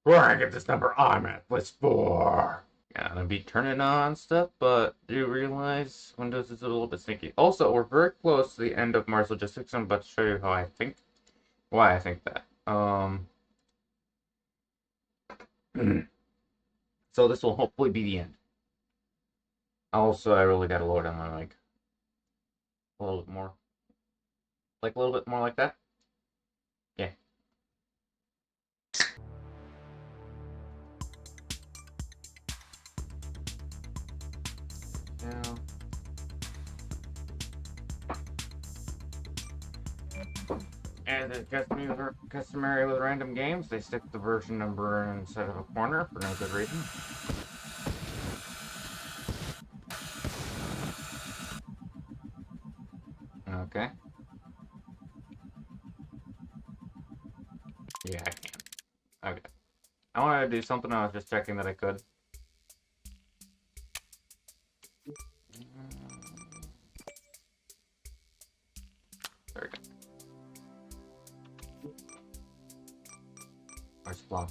Where I get this number, I'm at list 4. Yeah, I'm gonna be turning on stuff, but do you realize Windows is a little bit sneaky? Also, we're very close to the end of Mars Logistics. I'm about to show you how I think, why I think that. So this will hopefully be the end. Also, I really gotta lower down my mic a little bit more, like a little bit more like that. Yeah. Now. As is customary with random games, they stick the version number inside of a corner for no good reason. Okay. Yeah, I can. Okay. I wanted to do something, I was just checking that I could. There we go. Where's Plum?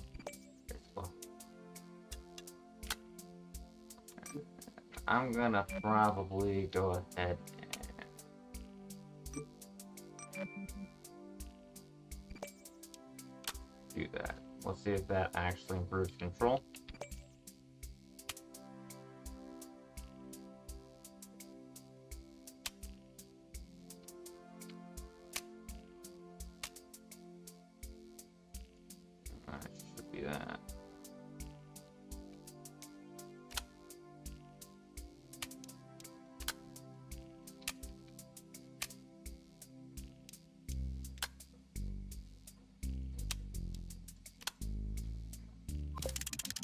There's Plum. I'm gonna probably go ahead and do that. Let's see if that actually improves control. That should be that.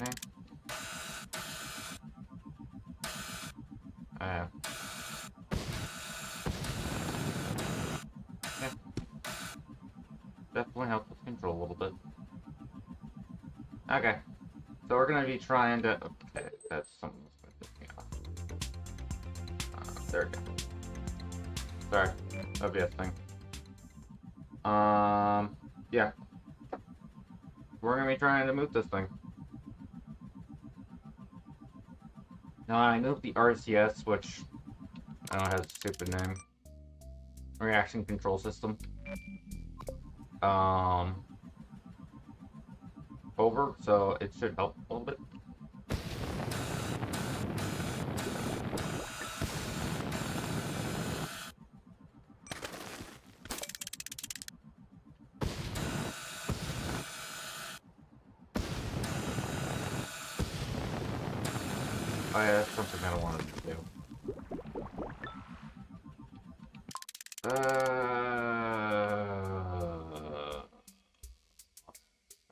Okay. Okay. Definitely helps with control a little bit. Okay. So we're gonna be trying to. Okay, that's something that's gonna piss me off. There we go. Sorry, OBS thing. Yeah. We're gonna be trying to move this thing. Now I moved the RCS, which I don't know, has a stupid name. Reaction Control System. Over, so it should help a little bit. Oh yeah, that's something I wanted to do.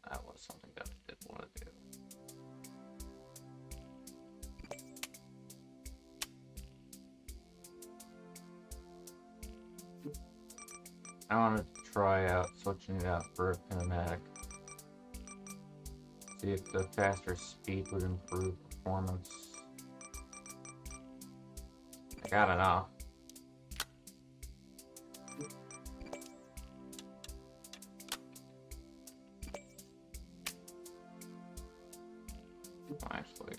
That was something that I did want to do. I want to try out switching it out for a kinematic. See if the faster speed would improve performance. I gotta know. Actually.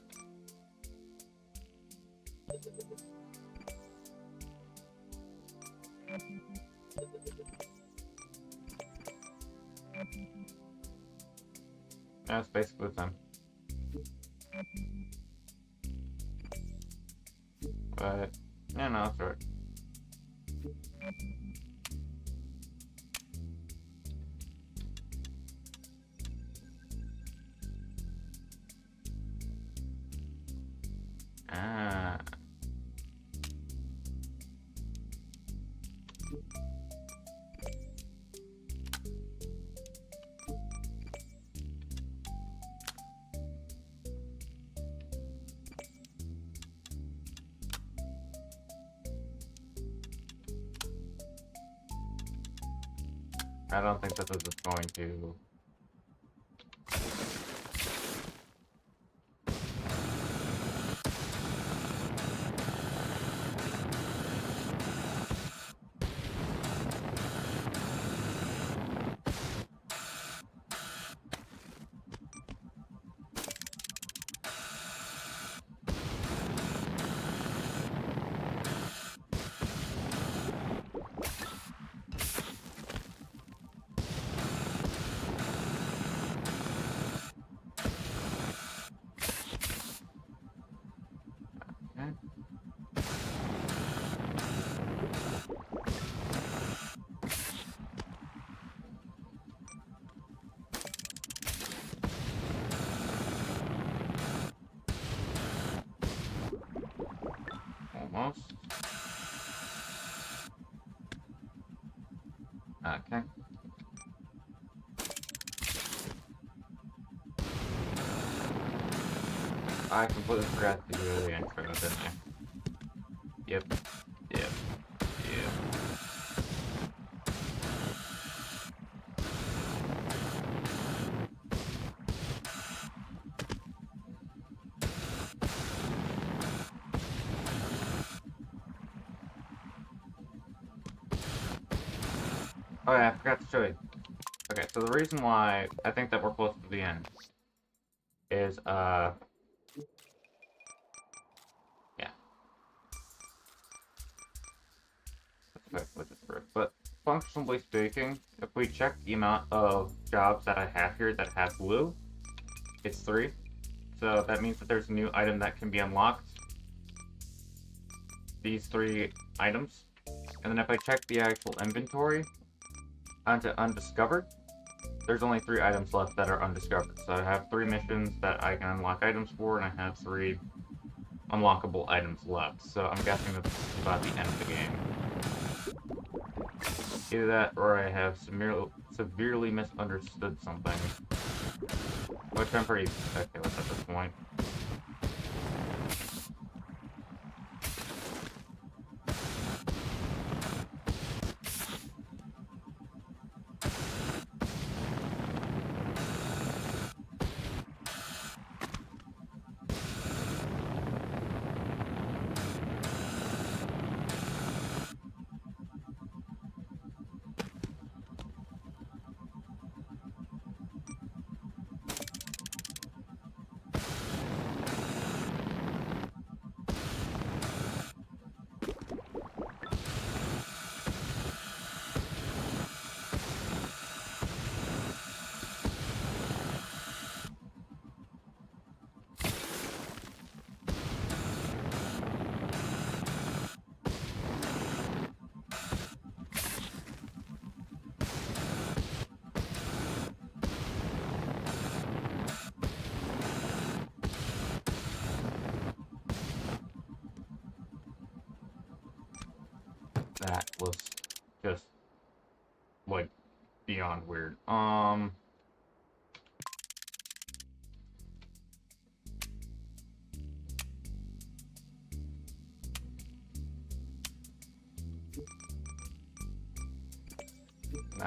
That's basically the same. But, yeah, no, that's alright. Ah. I don't think that this is going to. I completely forgot to do the intro, didn't I? Yep. Yep. Yep. Oh yeah, I forgot to show you. Okay, so the reason why I think that we're close to the end is, yeah. That's effectively just proof. But functionally speaking, if we check the amount of jobs that I have here that have blue, it's 3. So that means that there's a new item that can be unlocked. These 3 items. And then if I check the actual inventory onto undiscovered, there's only 3 items left that are undiscovered. So I have 3 missions that I can unlock items for, and I have 3 unlockable items left. So I'm guessing that this is about the end of the game. Either that, or I have severely misunderstood something. Which I'm pretty okay with at this point. That was just, like, beyond weird. I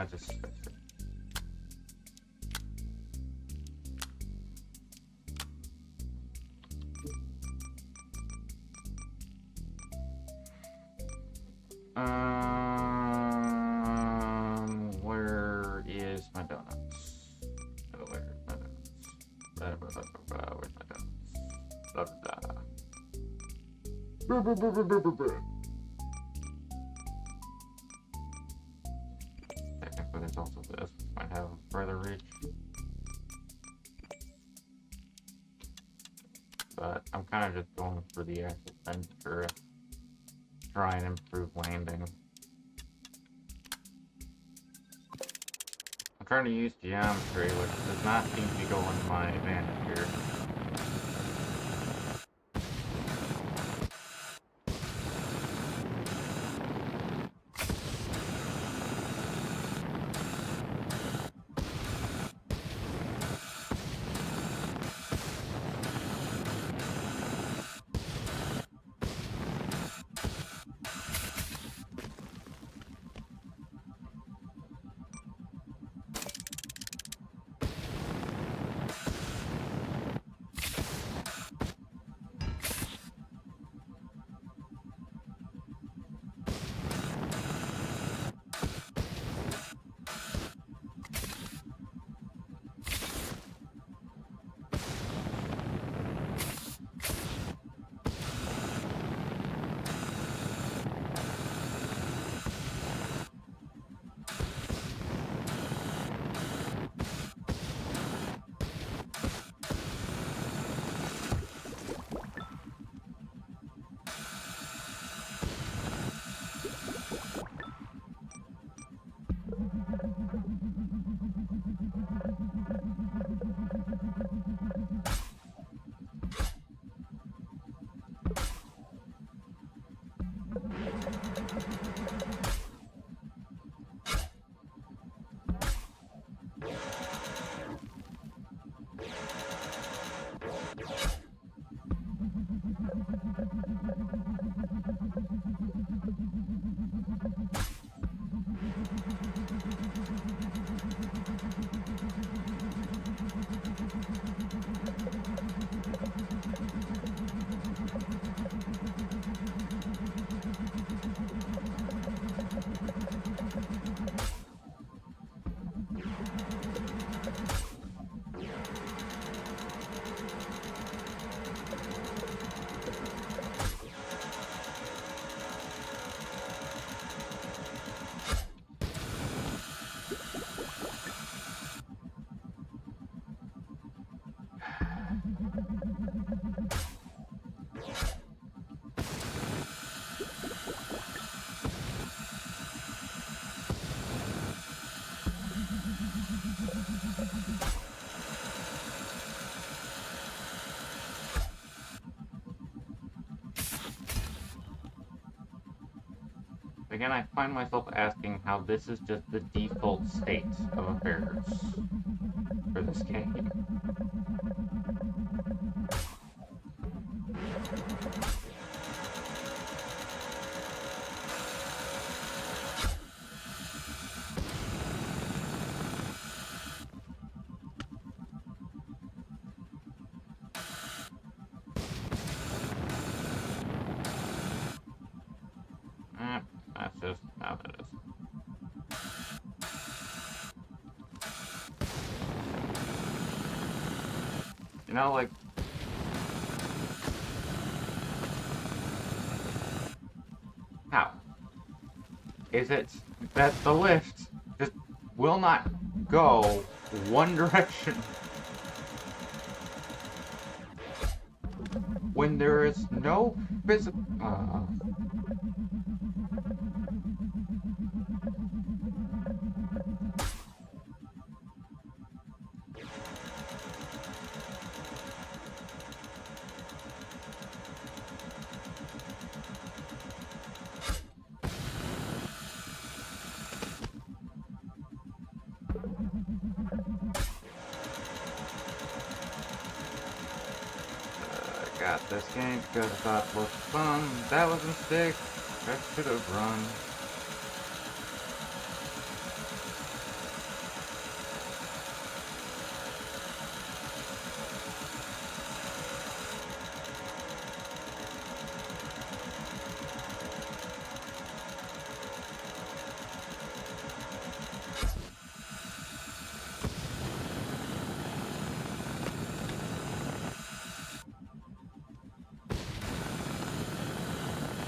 just fixed it. Where is my donuts? Oh, where's my donuts? Where's my donuts? Blah, blah, blah. Technically, there's also this, which might have further reach. But I'm kind of just going for the actual thing to try and improve landing. I'm trying to use geometry, which does not seem to be going to my advantage here. Again, I find myself asking how this is just the default state of affairs for this game. That's just how it is. You know, like, how is it that the lift just will not go one direction when there is no physical... Got this game because I thought it was fun. That was a mistake. I should have run.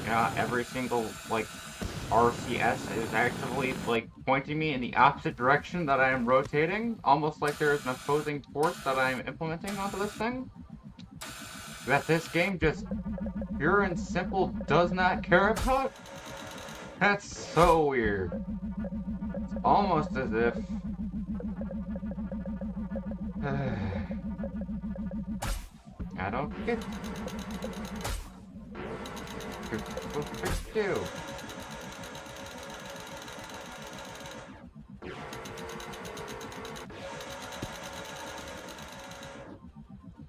Yeah, every single, like, RCS is actually, like, pointing me in the opposite direction that I am rotating, almost like there is an opposing force that I am implementing onto this thing. That this game just pure and simple does not care about? That's so weird. It's almost as if... I don't get... What to do?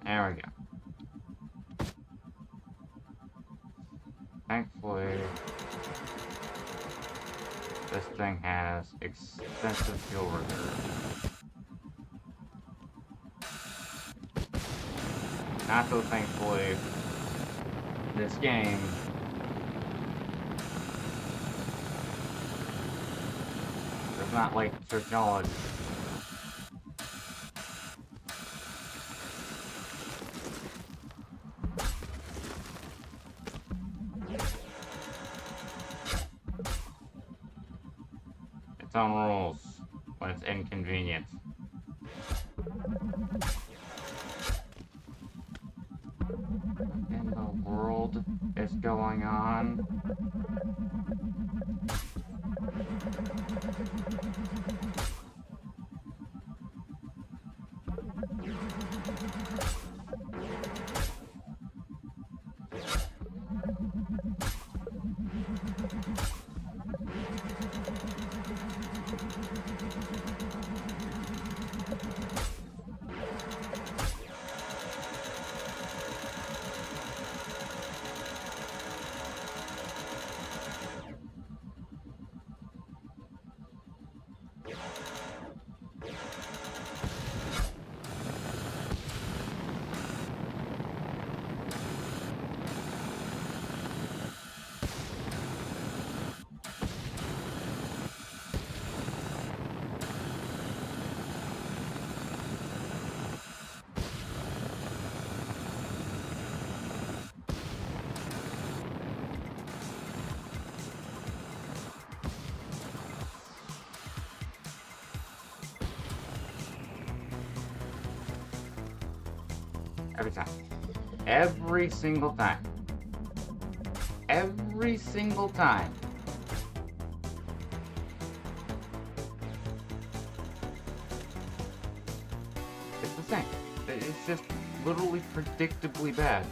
There we go. Thankfully, this thing has extensive fuel reserve. Not so thankfully, this game does not like to acknowledge its own rules when it's inconvenient. What in the world is going on? Every time. Every single time. Every single time. It's the same. It's just literally predictably bad.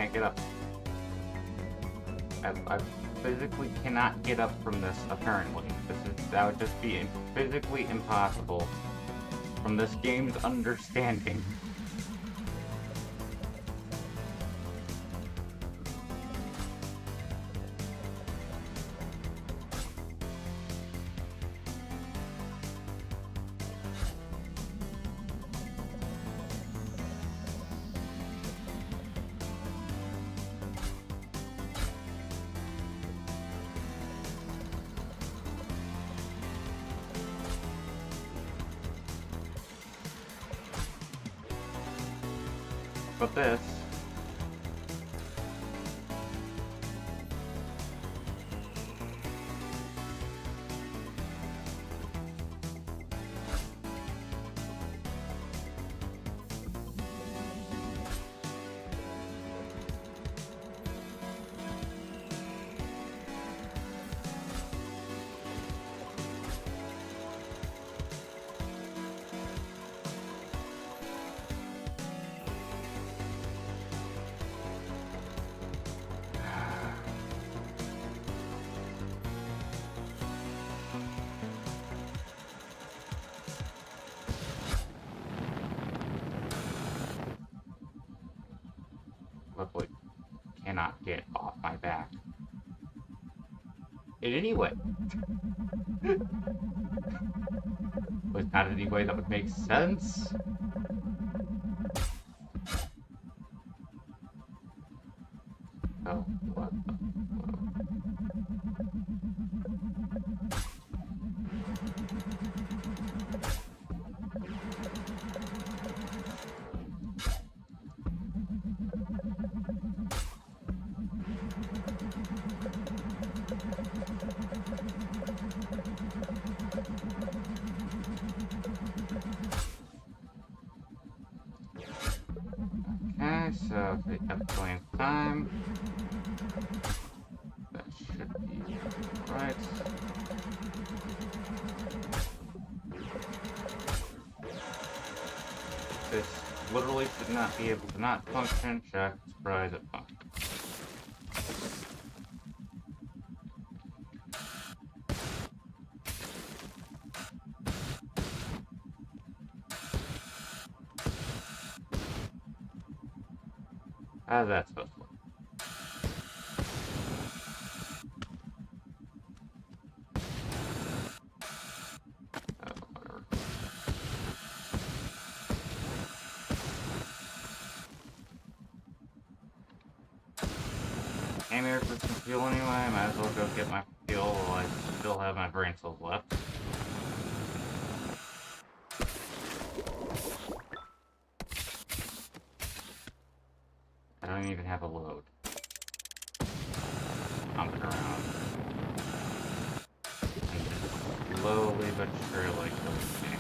can't get up. I physically cannot get up from this, apparently. That would just be physically impossible from this game's understanding. But this... Luckily, cannot get off my back. In any way. But not in any way that would make sense. Oh, what the... Okay, so the upcoming time. That should be right. This literally should not be able to not function. Check, surprise, it functions. How's that supposed to work? Whatever. Came here for some fuel anyway, might as well go get my fuel while I still have my brain cells left. I don't even have a load. Pumping around. And just slowly but surely killing me.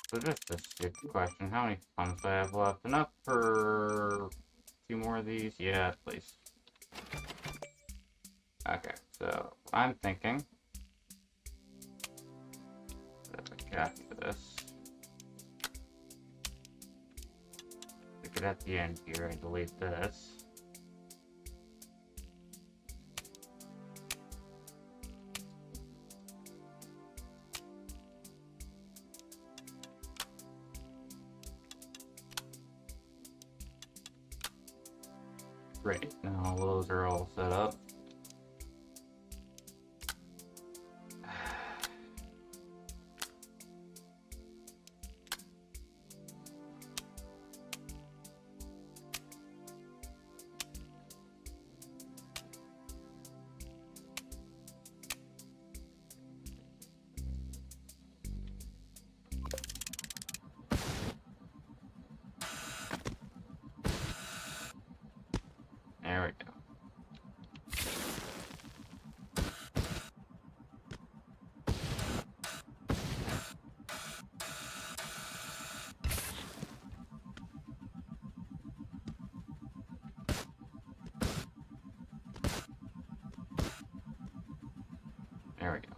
So just a stupid question, how many pumps do I have left? Enough for a few more of these? Yeah, please. Okay, so I'm thinking that I got for this. Stick it at the end here and delete this. Great, now those are all set up. There we go. There we go.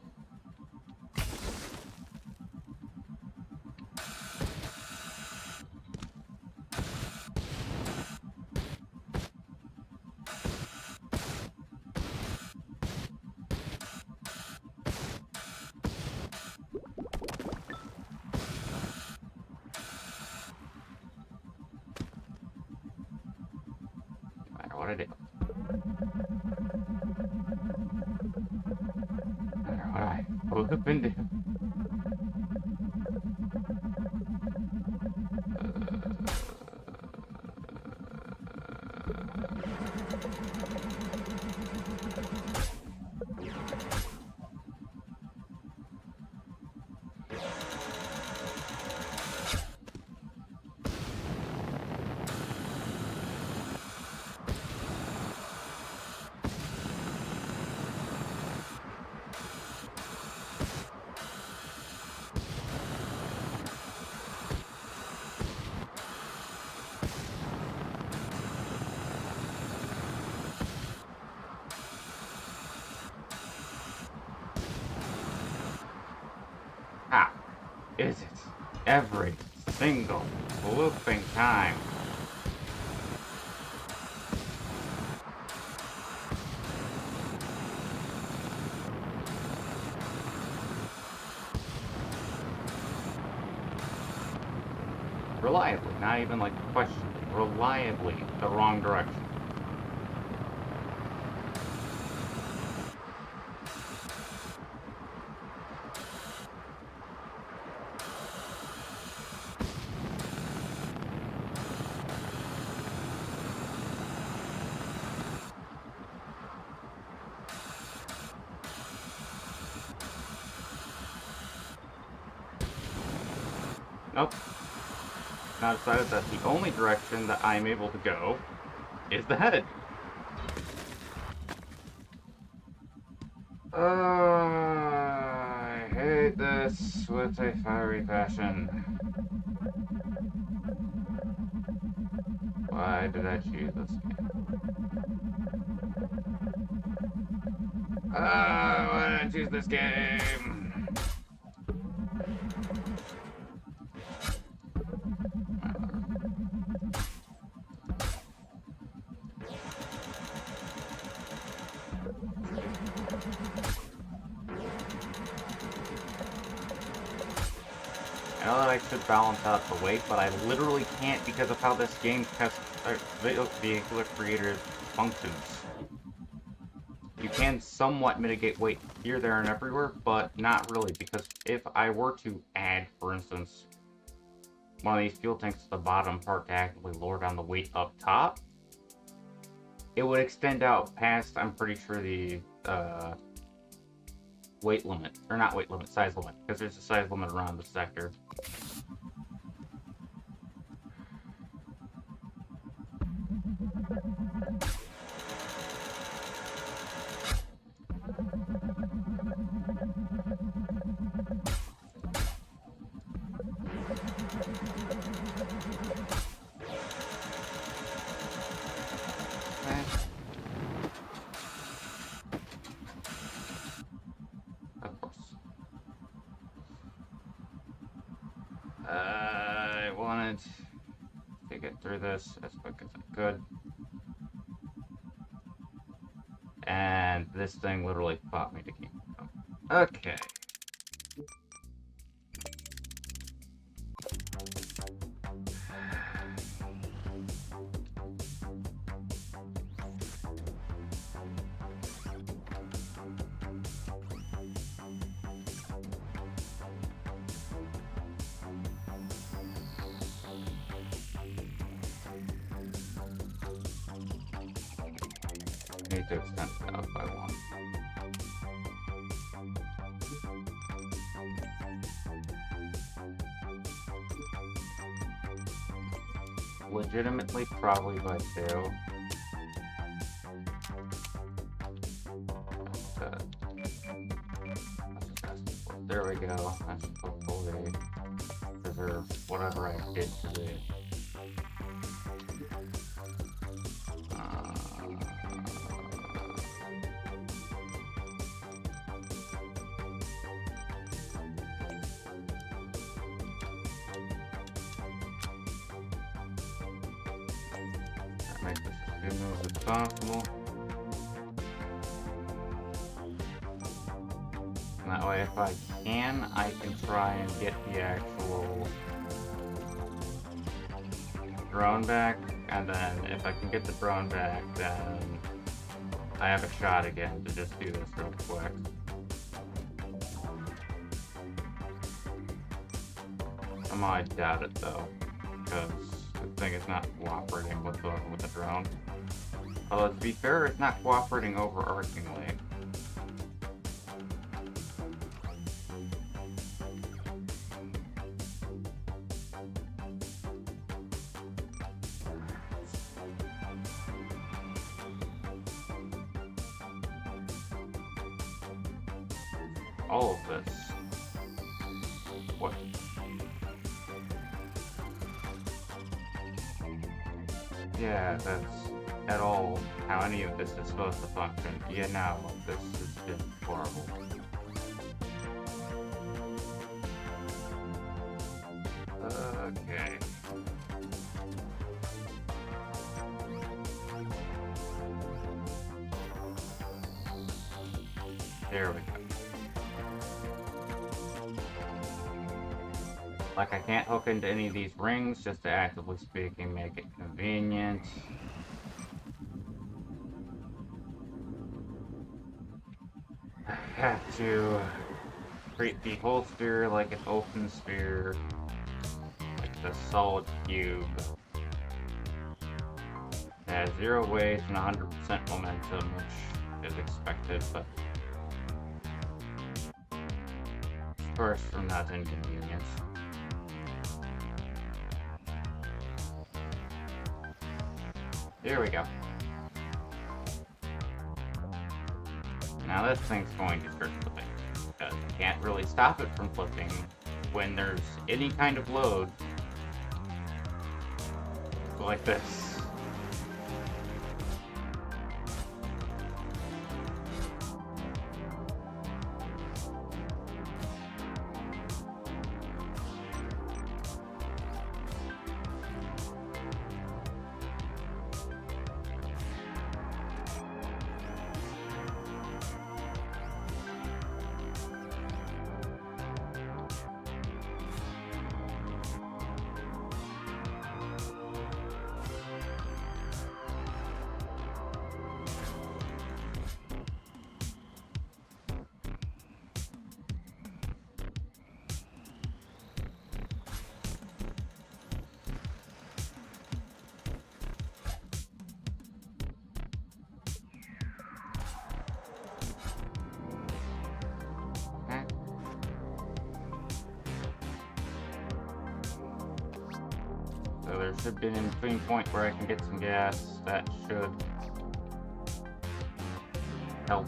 What'd I do? I don't know what I would been doing. How is it every single looping time? Reliably, not even like question, reliably the wrong direction. Nope. Now decided that the only direction that I'm able to go is the headed. I hate this with a fiery passion. Why did I choose this game? Why did I choose this game? I know that I should balance out the weight, but I literally can't because of how this game tests vehicular creator functions. You can somewhat mitigate weight here, there, and everywhere, but not really, because if I were to add, for instance, one of these fuel tanks to the bottom part to actively lower down the weight up top, it would extend out past, I'm pretty sure, the weight limit. Or not weight limit, size limit, because there's a size limit around the sector. Of course. I wanted to get through this as quick as I could. And this thing literally fought me to keep going. Okay. Need to extend it out by one. Legitimately, probably by two. There we go. That's hopefully preserve whatever I did today. Make this as smooth as possible. And that way, if I can try and get the actual drone back. and then if I can get the drone back, then I have a shot again to just do this real quick. I doubt it though, because the thing is not cooperating with the drone. Although to be fair, it's not cooperating overarchingly. All of this. What? Yeah, that's at all how any of this is supposed to function. Yeah, no, this is just horrible. Okay. There we go. Like, I can't hook into any of these rings, just to actively speaking make it convenient. I have to treat the whole sphere like an open sphere, like the solid cube. It has 0 weight and 100% momentum, which is expected, but first from that inconvenience. Here we go. Now this thing's going to start flipping, because you can't really stop it from flipping when there's any kind of load like this. So there should be an in-between point where I can get some gas. That should help.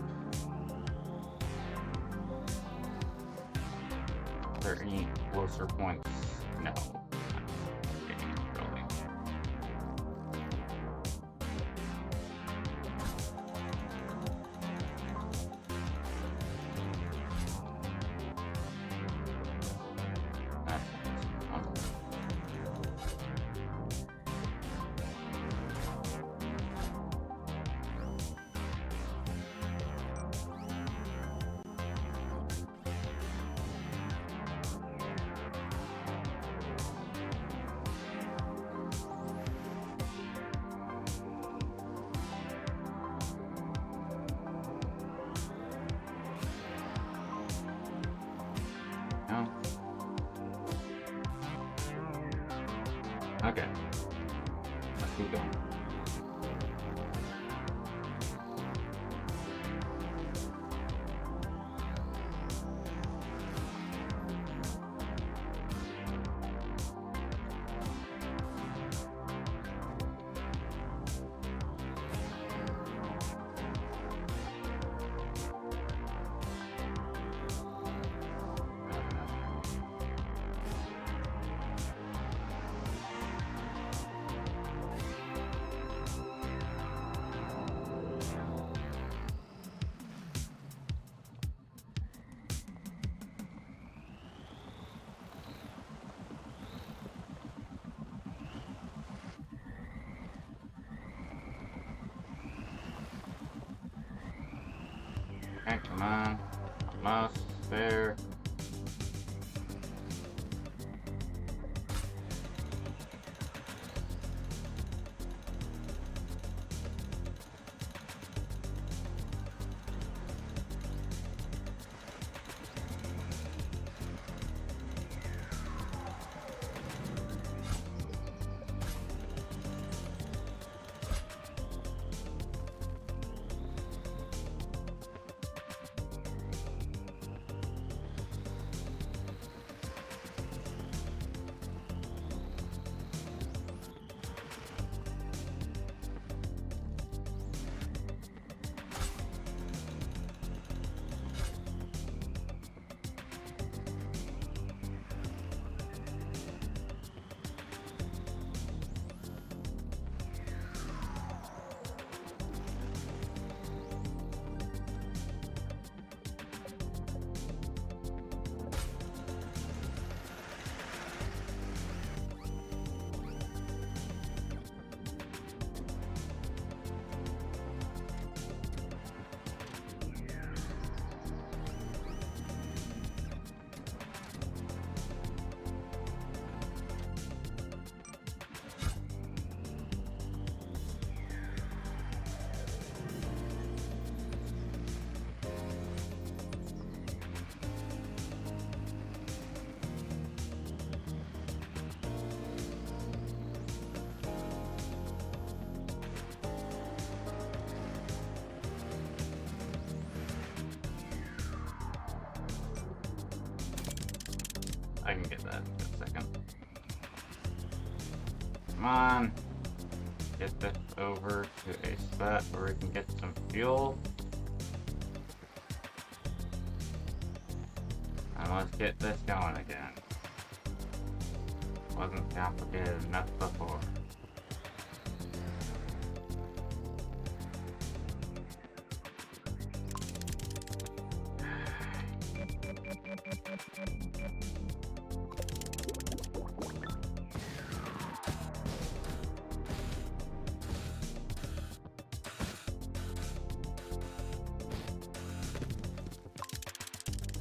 Are there any closer points? No. Really. No. Okay. Let's keep going. Okay, come on. Almost there. I can get that in a second. Come on. Get this over to a spot where we can get some fuel. And let's get this going again. Wasn't complicated enough before.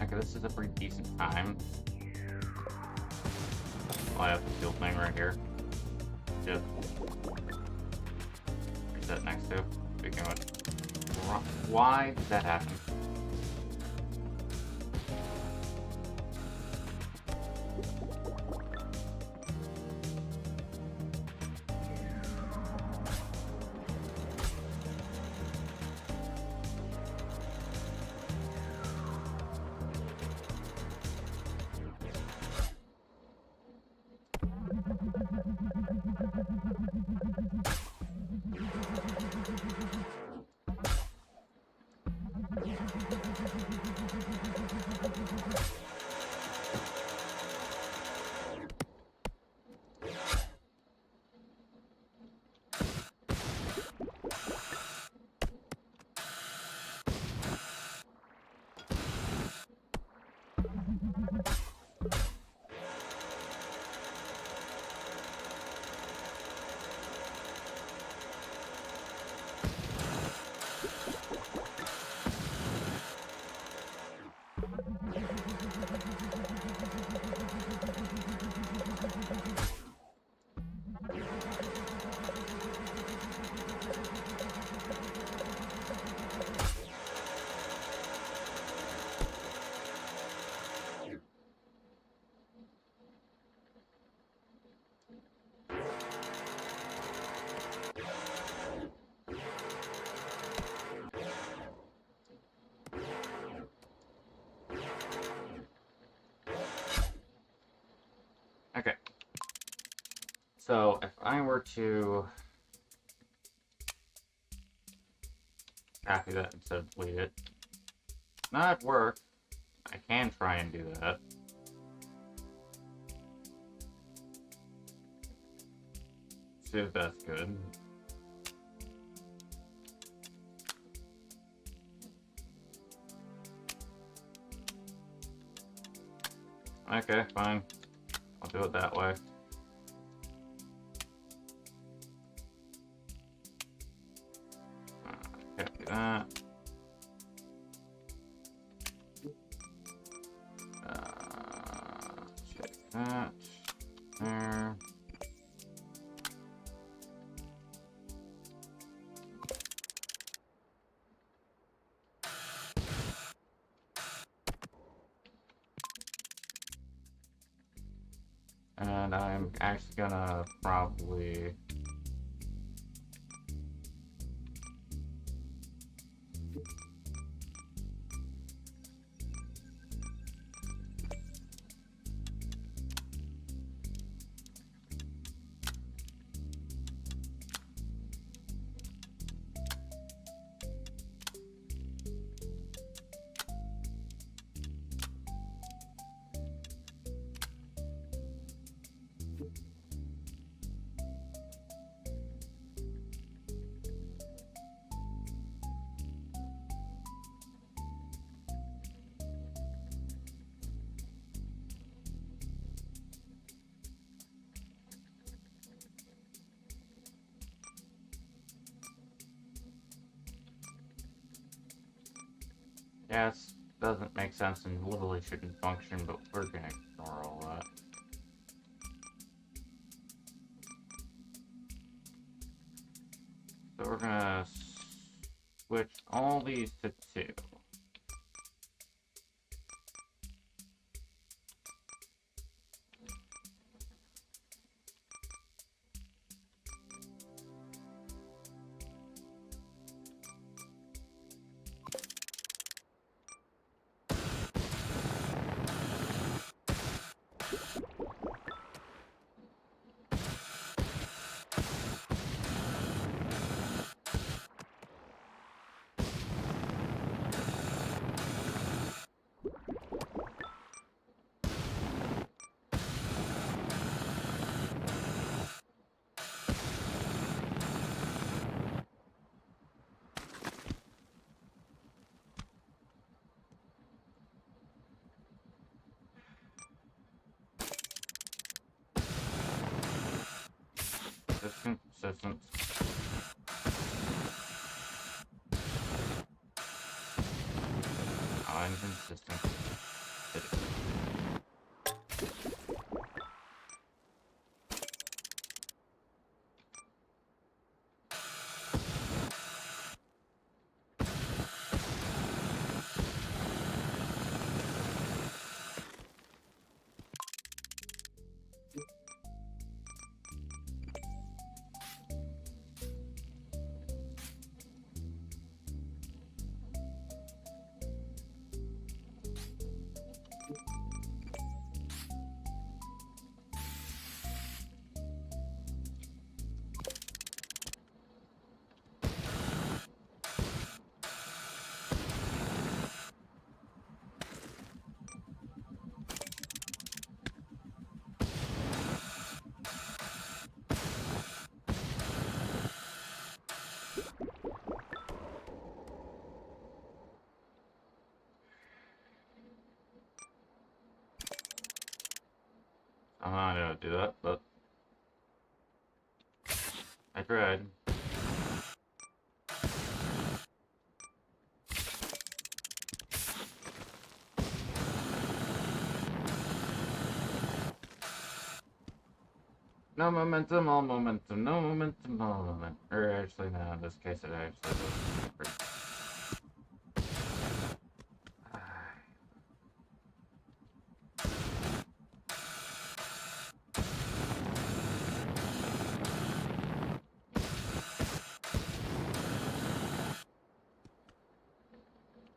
Okay, this is a pretty decent time. Oh, I have the fuel thing right here. Just reset next to. Speaking of which, why did that happen? Okay. So if I were to copy that instead of delete it, not work. I can try and do that. See if that's good. Okay, fine. I'll do it that way. Can't do that. Check that. There. And I'm actually gonna probably yes, doesn't make sense and literally shouldn't function, but we're gonna ignore all that. So we're gonna switch all these to 2. inconsistent. Inconsistent. I don't do that, but I tried. No momentum, all momentum. No momentum, all momentum. Or actually, no, in this case it actually was.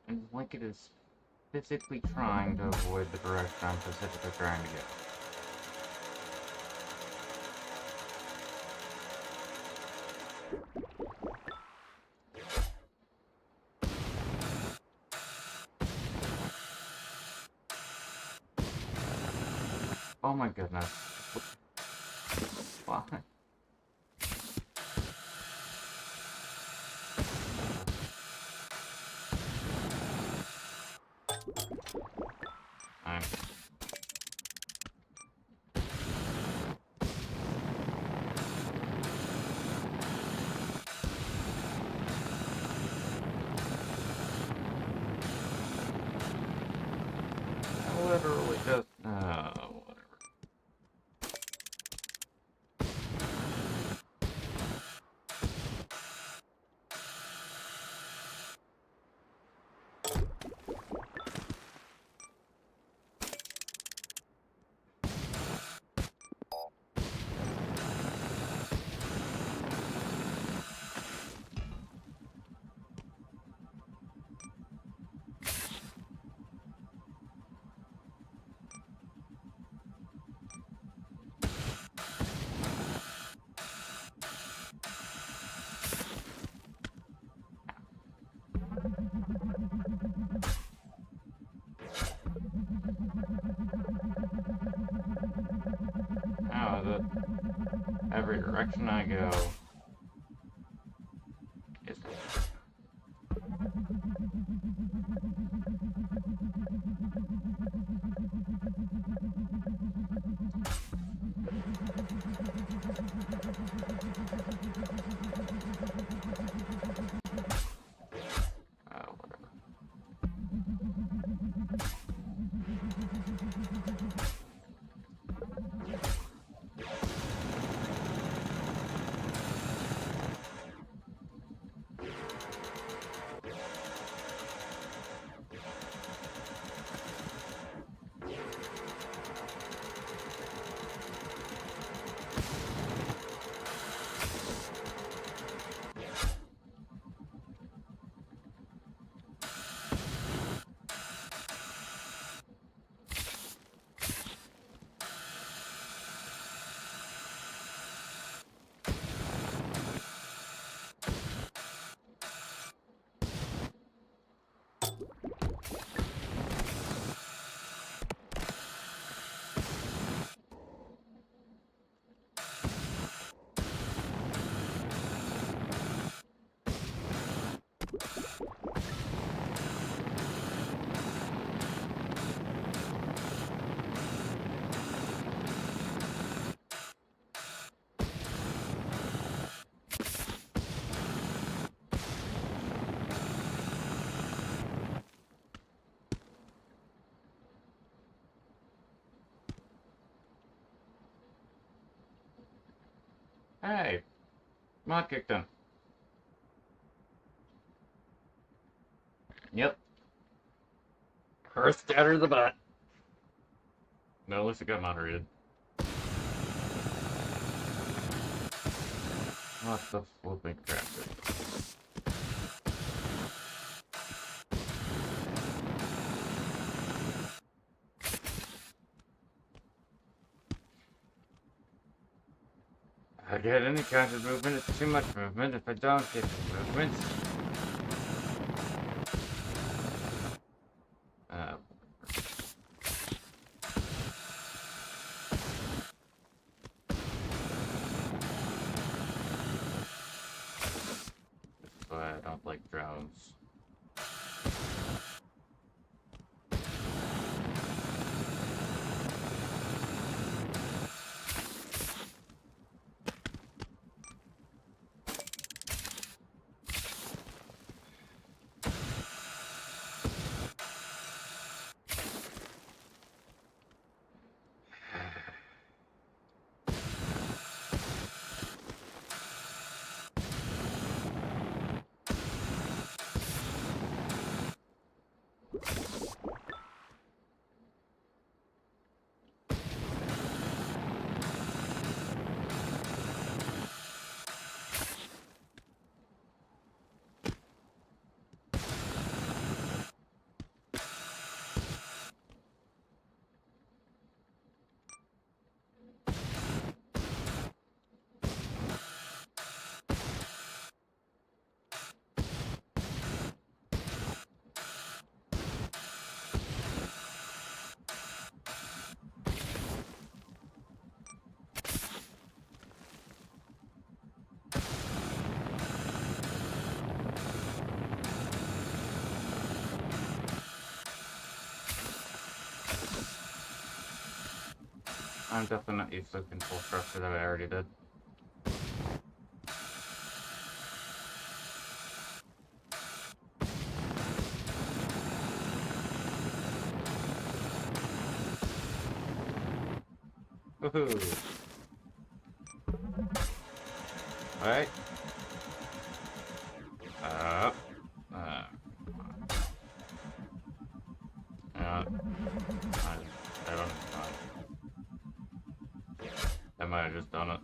And like it is physically trying to avoid the direction I'm specifically trying to get. Oh my goodness. Why? I'm... literally just... whatever. How is it? Every direction I go is... whatever. Hey, mod kicked in. Yep. First out of the butt. No, at least it got moderated. What the flipping crap? I get any kind of movement, it's too much movement. If I don't get the movement... This is why I don't like drones. I'm definitely not used to the control structure that I already did. Woohoo! Alright. I don't know. I might have just done it.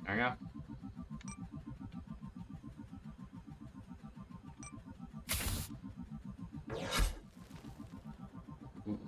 There we go. Ooh.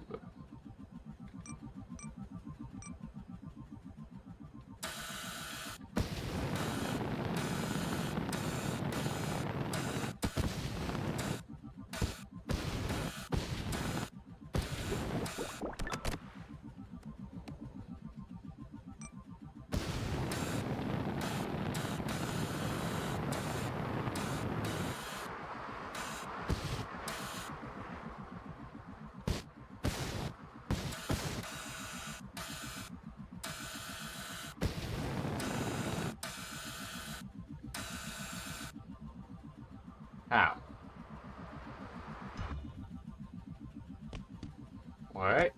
How? Alright.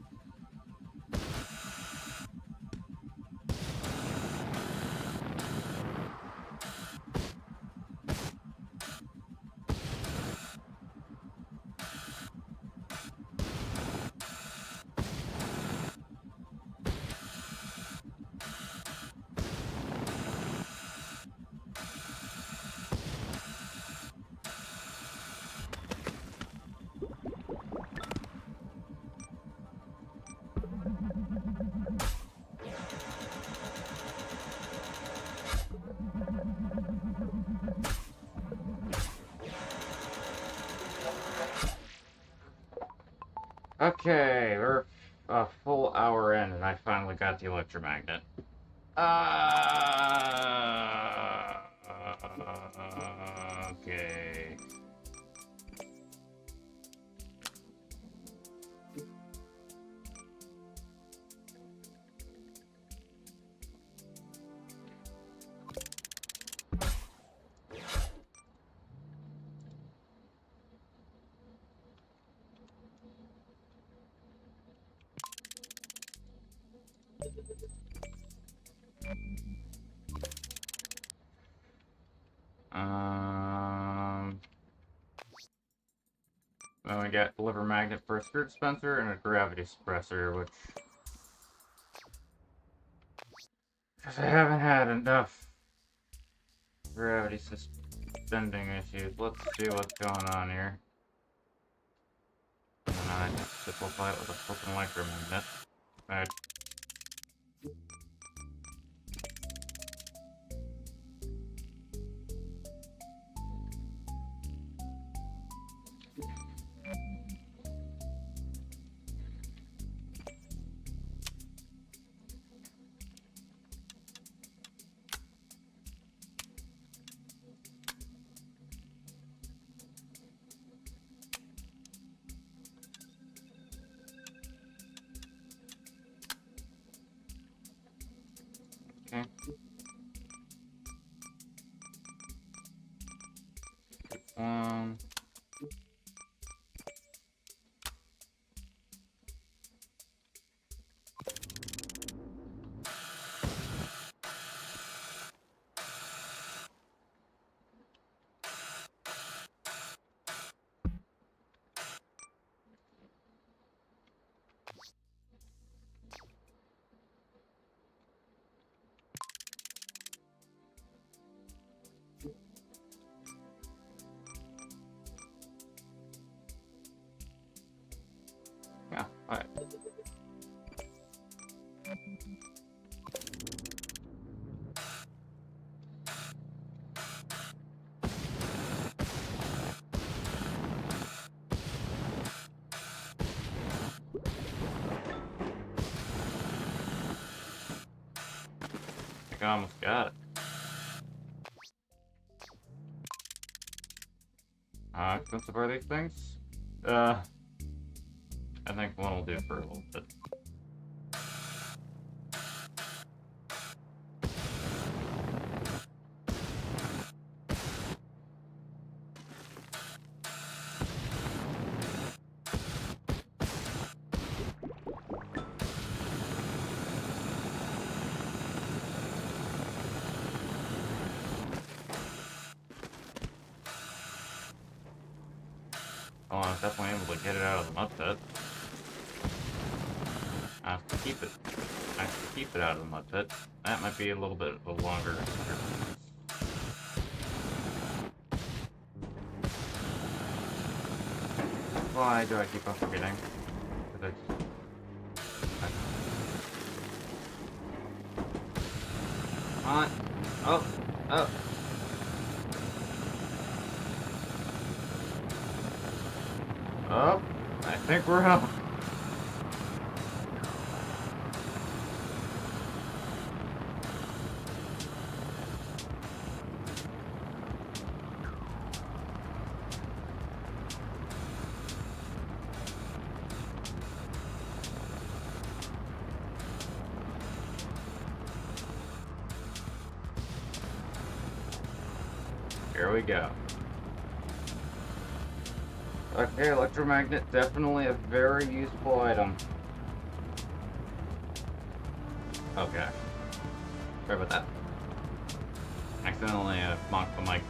Okay, we're a full hour in, and I finally got the electromagnet. Okay. gonna get a liver magnet for a screw dispenser and a gravity suppressor, which... because I haven't had enough gravity suspending issues. Let's see what's going on here. And then I just simplify it with a flipping electromagnet. Alright. Okay. One. Yeah, alright. I think I almost got it. How expensive are these things? I think one will do for a little bit. Oh, I was definitely able to get it out of the mud pit. I have to keep it. I have to keep it out of the mud pit. That might be a little bit of a longer exercise. Why do I keep on forgetting? Come on. Oh. Oh. Oh. I think we're up. Here we go. Okay, electromagnet, definitely a very useful item. Okay. Sorry about that. Accidentally mocked the mic.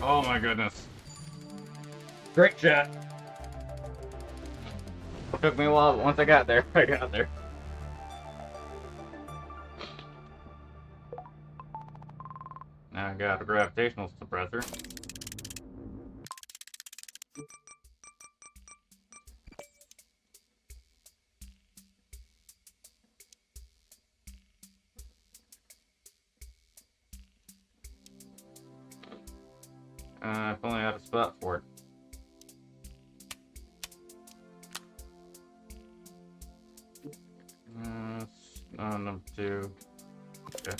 Oh my goodness. Great chat. Took me a while, but once I got there, I got there. Now I got a gravitational suppressor. I've only had a spot for it. Number 2. Okay.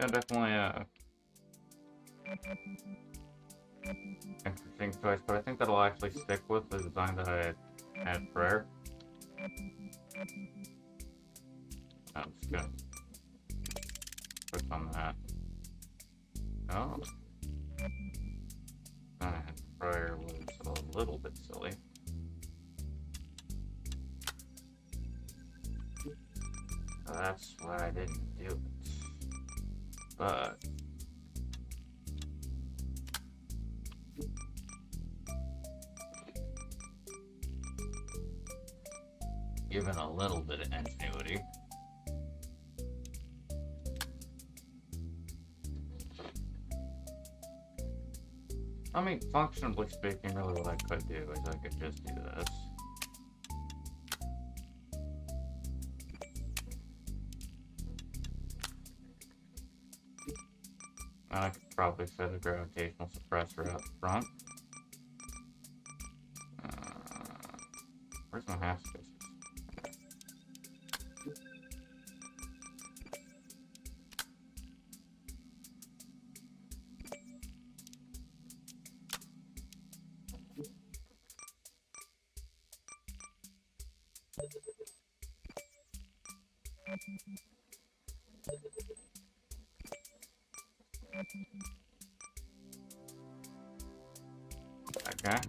Yeah, definitely interesting choice, but I think that'll actually stick with the design that I had prior. I'm just gonna click on that. Oh, I had prior was a little bit silly. So that's why I didn't do it. But given a little bit of ingenuity. I mean, functionally speaking, really what I could do is I could just do this. And I could probably set a gravitational suppressor up front. Where's my half spaces? Okay.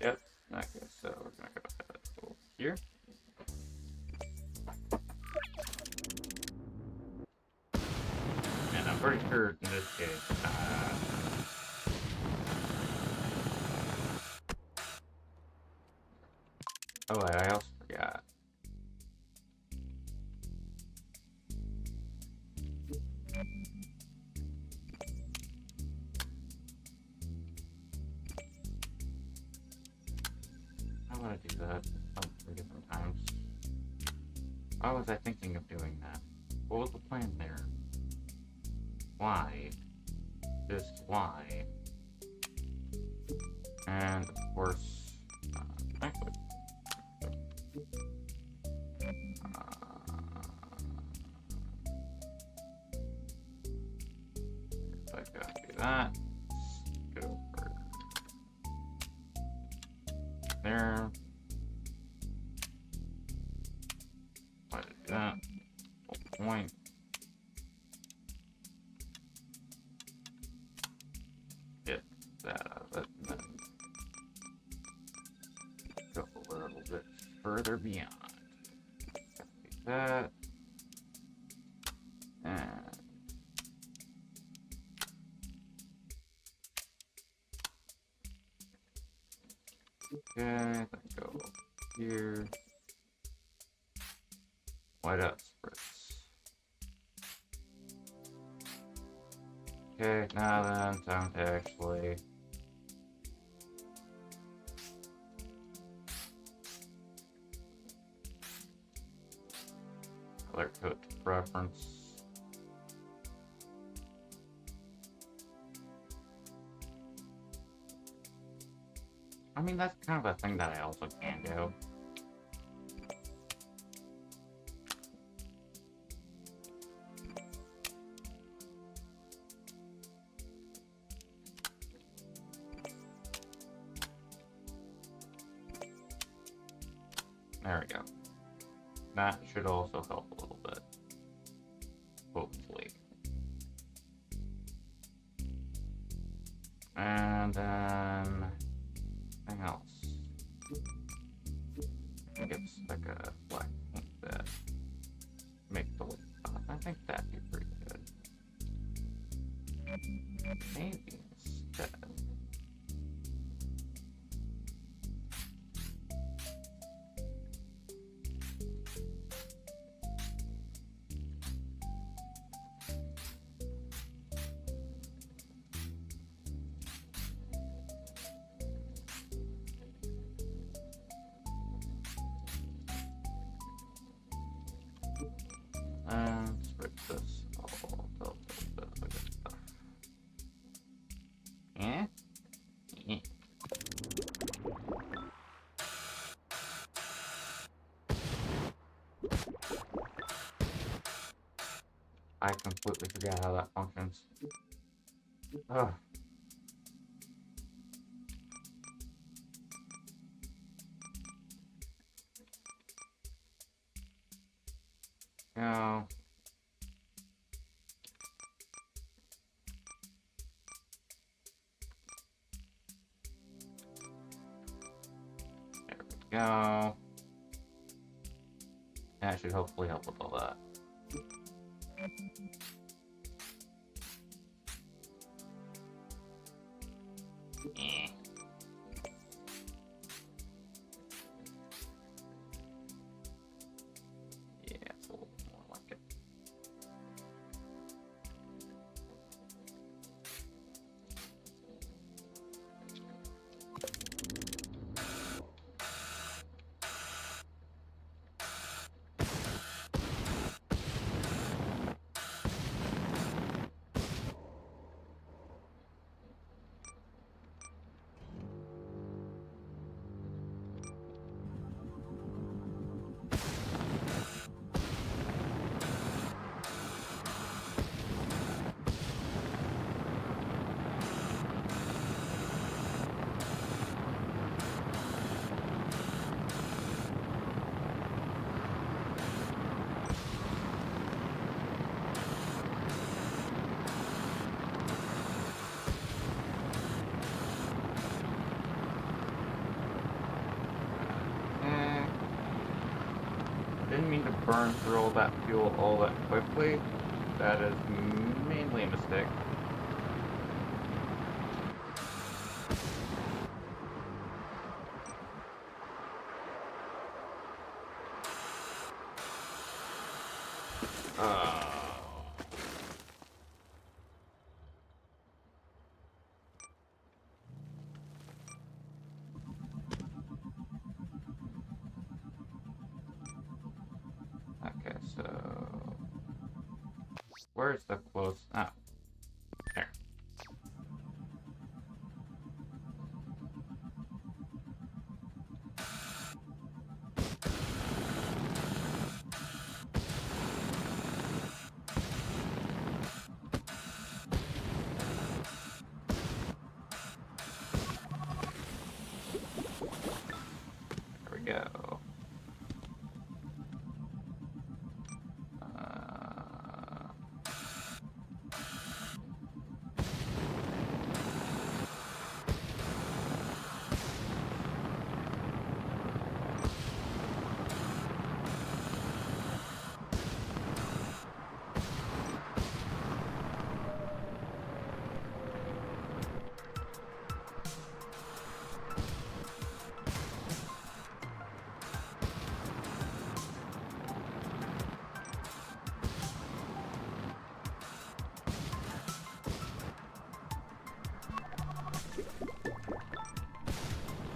Yep. Okay, so we're gonna go ahead over here. And I'm pretty sure in this case, oh, I also forgot. I want to do that 3 different times. Why was I thinking of doing that? What was the plan there? Why? Just why? And of course, actually, if I gotta do that, let's go over there. Why did I do that? Whole point. Get that out of it, and then go a little bit further beyond. Copy that. And okay, then go here. Whiteout spritz. Okay, now then, time to actually color code to preference. I mean, that's kind of a thing that I also can do. There we go. That should also help a little bit. Hopefully. And then anything else? I think it's like a black point that make the I think that'd be pretty good. Maybe instead. I completely forgot how that functions. Ugh. Go. There we go. That should hopefully help with all that. Eh. Yeah, it's a little more like it. Didn't mean to burn through all that fuel all that quickly. That is mainly a mistake. Okay, so where's the close? Ah, there. There we go.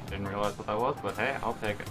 Didn't realize what that was, but hey, I'll take it.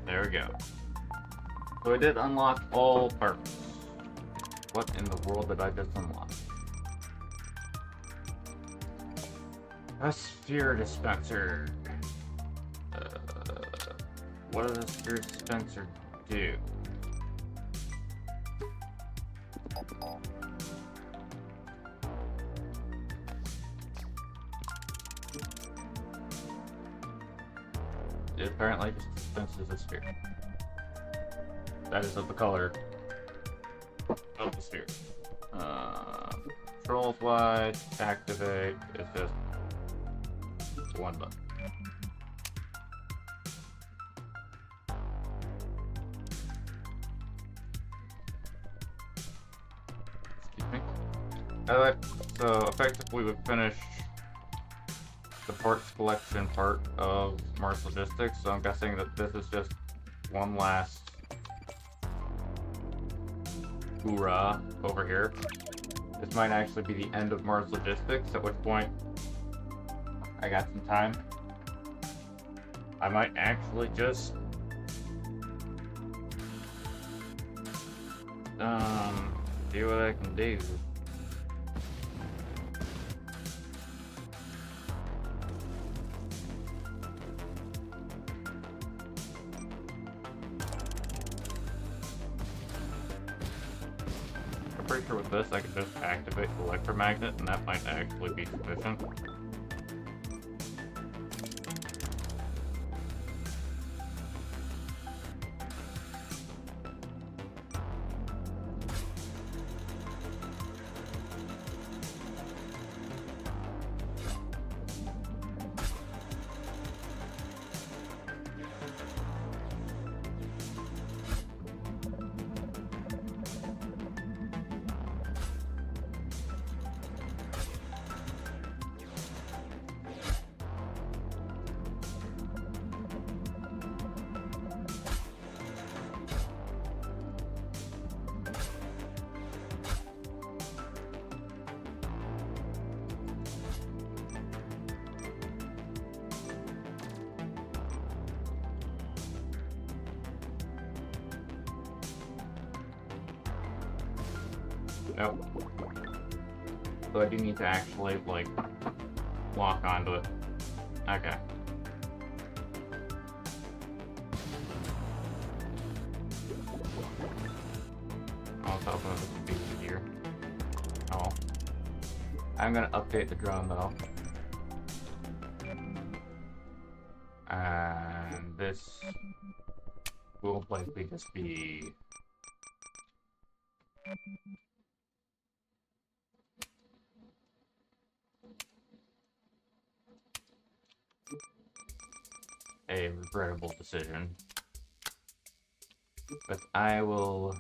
There we go. So I did unlock all parts. What in the world did I just unlock? A sphere dispenser. what does your dispenser do? It apparently just dispenses a sphere. That is of the color of the sphere. Controls wise, activate, it's just one button. Excuse me. Alright, so effectively we've finished the parts collection part of Mars Logistics, so I'm guessing that this is just one last hoorah over here. This might actually be the end of Mars Logistics, at which point I got some time. I might actually just see what I can do. I'm pretty sure with this I can just activate the electromagnet and that might actually be sufficient. Nope. So I do need to actually, like, walk onto it. Okay. I was hoping this would be easier. Oh. I'm gonna update the drone, though. And this will likely just be... a regrettable decision, but I will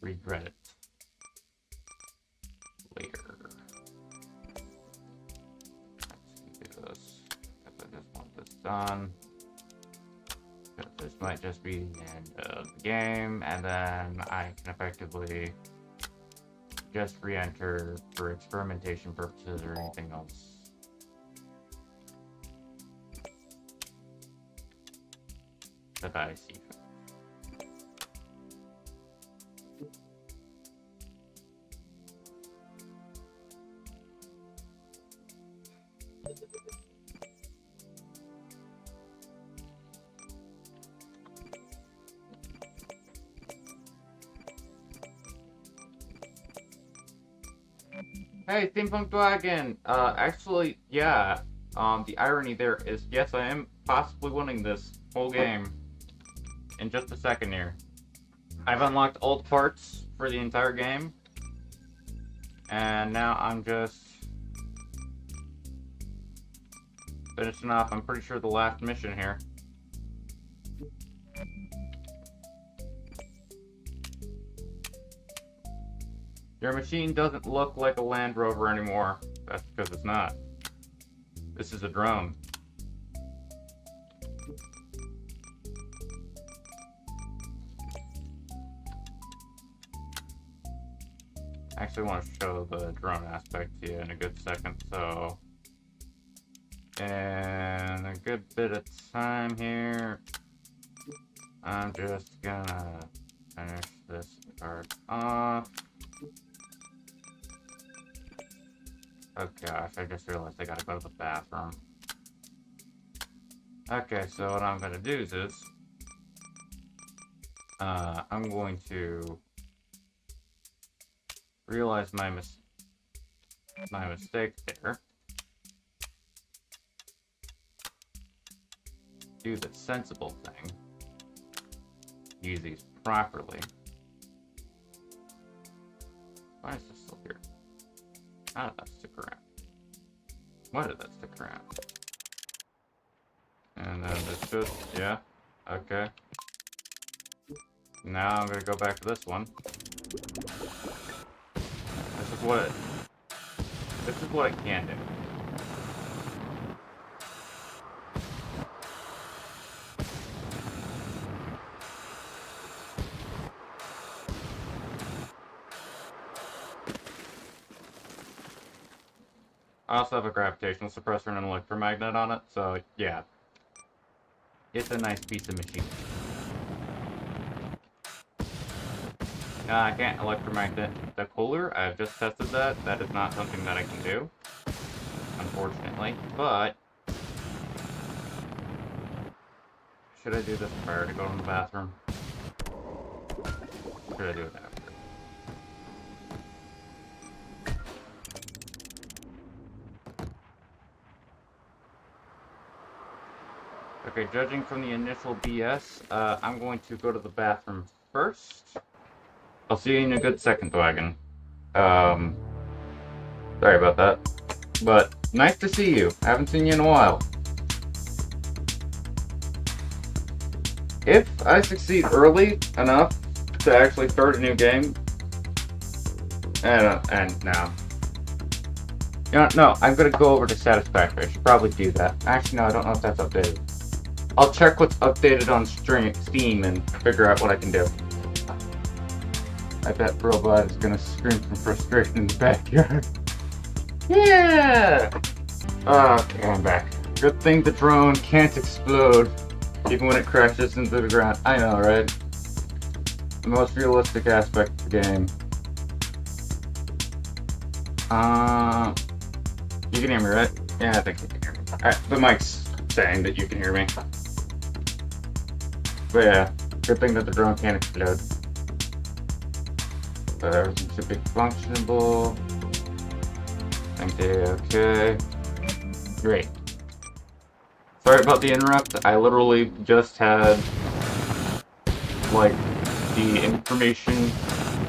regret it later. Let's do this, because I just want this done. This might just be the end of the game, and then I can effectively just re-enter for experimentation purposes or anything else that I see. Hey, Steampunk Dragon! Actually, yeah. The irony there is, yes, I am possibly winning this whole game in just a second here. I've unlocked all the parts for the entire game, and now I'm just finishing off, I'm pretty sure, the last mission here. Your machine doesn't look like a Land Rover anymore. That's because it's not. This is a drone. I actually want to show the drone aspect to you in a good second, so in a good bit of time here, I'm just gonna finish this part off. Oh gosh, I just realized I gotta go to the bathroom. Okay, so what I'm gonna do is I'm going to realize my mistake there. Do the sensible thing. Use these properly. Why is this still here? How did that stick around? Why did that stick around? And then this should, yeah, okay. Now I'm gonna go back to this one. This is what it can do. I also have a gravitational suppressor and an electromagnet on it, so yeah. It's a nice piece of machine. I can't electromagnet the cooler. I've just tested that. That is not something that I can do, unfortunately. But should I do this prior to going to the bathroom? Or should I do it after? Okay, judging from the initial BS, I'm going to go to the bathroom first. I'll see you in a good second, Wagon. Sorry about that. But, nice to see you. Haven't seen you in a while. If I succeed early enough to actually start a new game, and now, you know, no, I'm gonna go over to Satisfactory. I should probably do that. Actually, no, I don't know if that's updated. I'll check what's updated on Steam and figure out what I can do. I bet Robot is gonna scream from frustration in the backyard. Yeah! Okay, I'm back. Good thing the drone can't explode, even when it crashes into the ground. I know, right? The most realistic aspect of the game. You can hear me, right? Yeah, I think you can hear me. Alright, the mic's saying that you can hear me. But yeah, good thing that the drone can't explode. But everything should be functionable. Okay. Great. Sorry about the interrupt. I literally just had, like, the information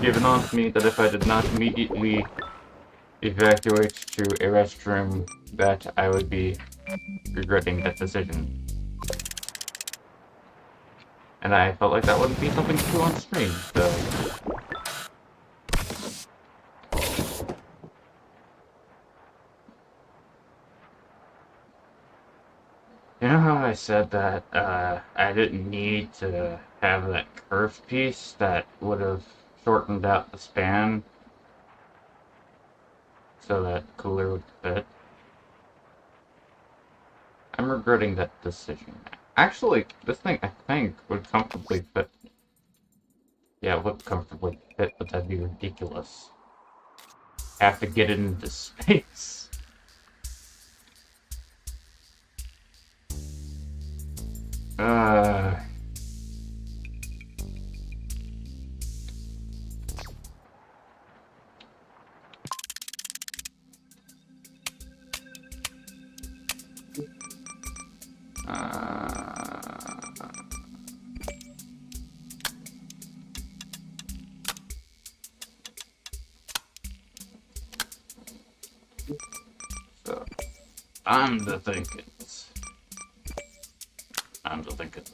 given on to me that if I did not immediately evacuate to a restroom, that I would be regretting that decision. And I felt like that wouldn't be something to do on stream, so... You know how I said that I didn't need to have that curved piece that would have shortened out the span so that cooler would fit? I'm regretting that decision. Actually, this thing I think would comfortably fit. Yeah, it would comfortably fit, but that'd be ridiculous. Have to get it into space. Uh... So, I'm the thinkins. I'm the thinkins.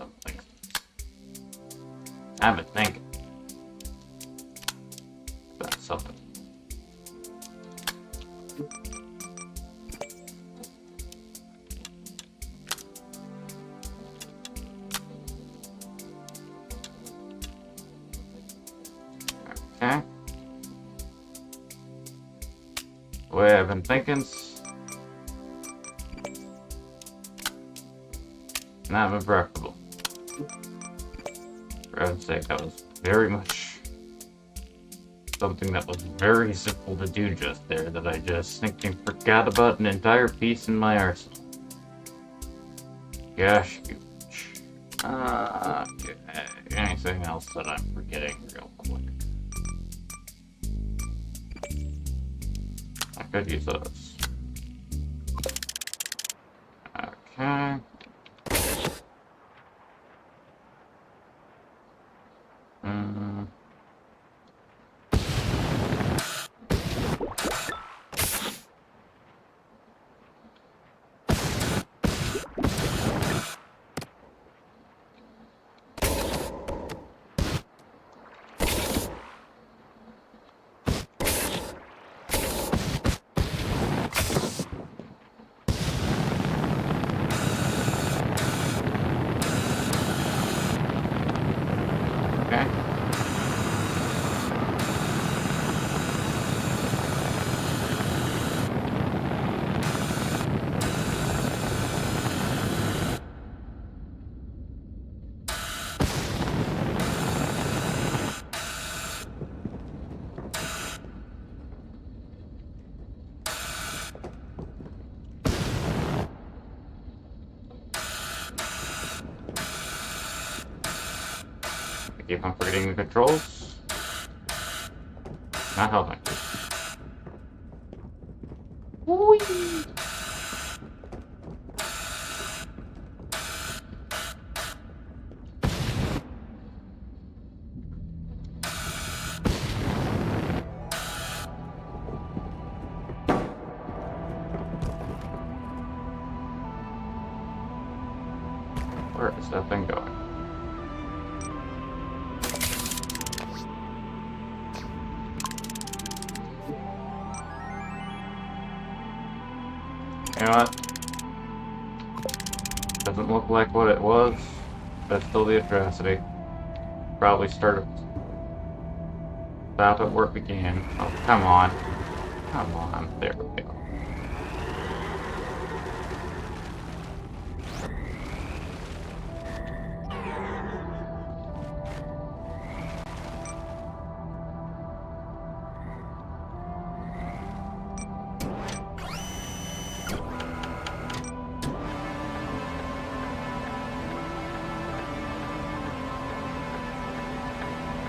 I've been thinking about something. Okay. The way I've been thinking, not been preferable. For heaven's sake, that was very much something that was very simple to do just there, that I just thinking forgot about an entire piece in my arsenal. gosh, huge. Okay. Anything else that I'm forgetting real quick? I could use those. Okay. Okay. I keep on forgetting the controls. Not helping. Whee! Where is that thing going? You know what? Doesn't look like what it was, but still the atrocity. Probably stop at where it began. Oh, come on. Come on. There we go.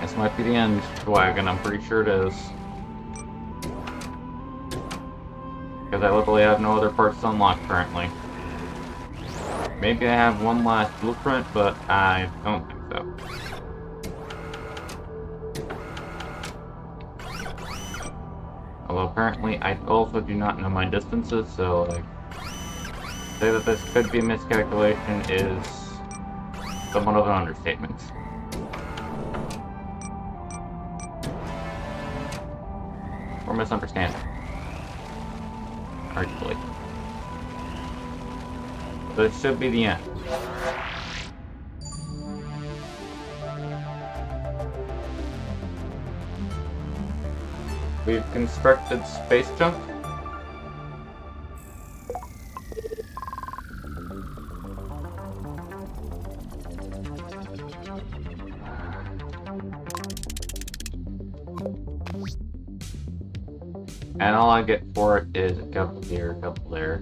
This might be the end wagon, I'm pretty sure it is. Because I literally have no other parts unlocked currently. Maybe I have one last blueprint, but I don't think so. Although apparently I also do not know my distances, so like, say that this could be a miscalculation is somewhat of an understatement. Or misunderstanding. Arguably. But it should be the end. We've constructed space junk. And all I get for it is a couple here, a couple there.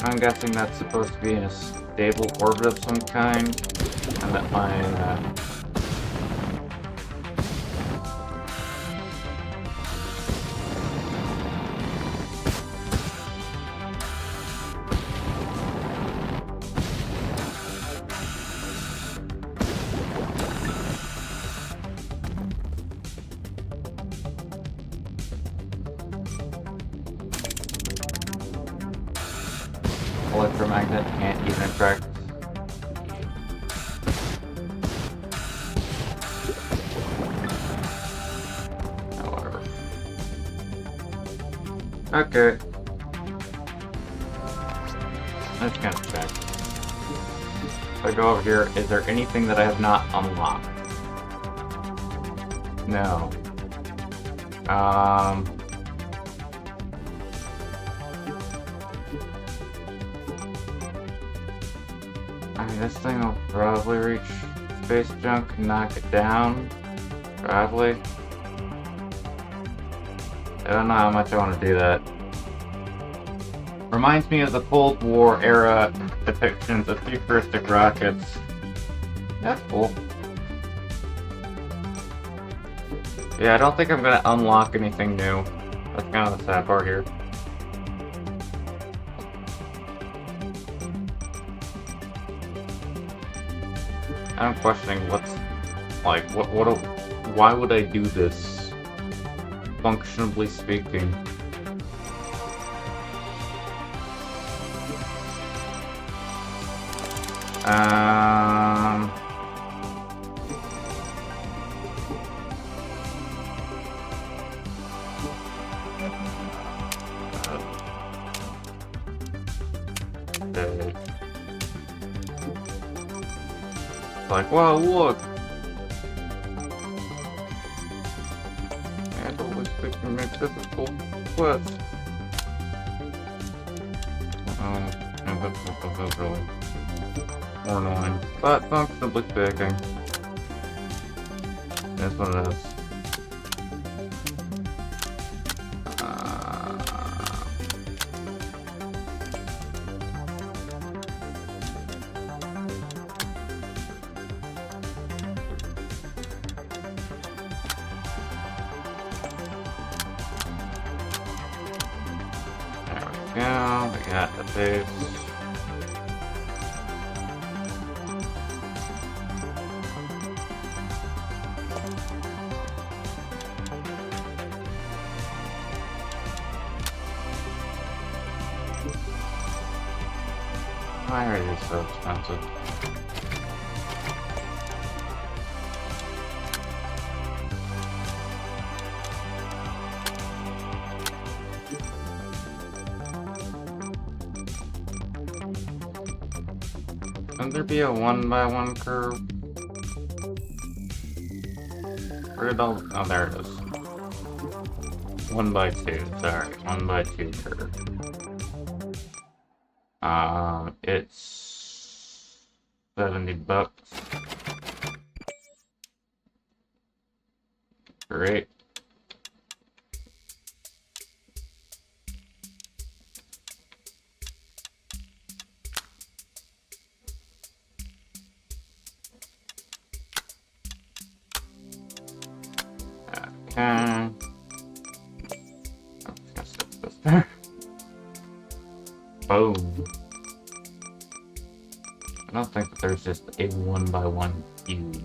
I'm guessing that's supposed to be in a stable orbit of some kind, and that my electromagnet can't even attract. Oh, whatever. Okay. Let's kind of check. If I go over here, is there anything that I have not unlocked? No. I mean, this thing will probably reach space junk, knock it down. Probably. I don't know how much I want to do that. Reminds me of the Cold War era depictions of futuristic rockets. That's cool. Yeah, I don't think I'm gonna unlock anything new. That's kind of the sad part here. I'm questioning what's like why would I do this? Functionally speaking. Like, wow, look! And always pick to make difficult quests. And that's really more annoying. But functionally speaking, that's what it is. Yeah, we got the base. Why are these so expensive? Can there be a 1x1 curve? Where did all... Oh, there it is. 1x2, sorry. 1x2 curve. It's $70. Great. Okay. I'm just gonna stick this there. Boom. I don't think that there's just a 1x1 cube.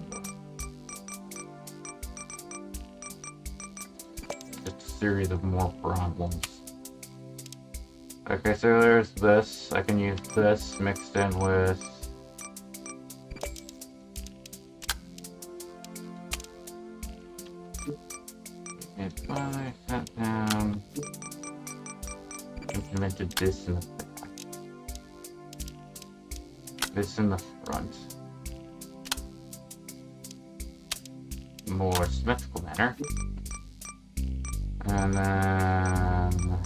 Just a series of more problems. Okay, so there's this. I can use this mixed in with... If I sat down... implemented this in the back. This in the front. More symmetrical manner. And then...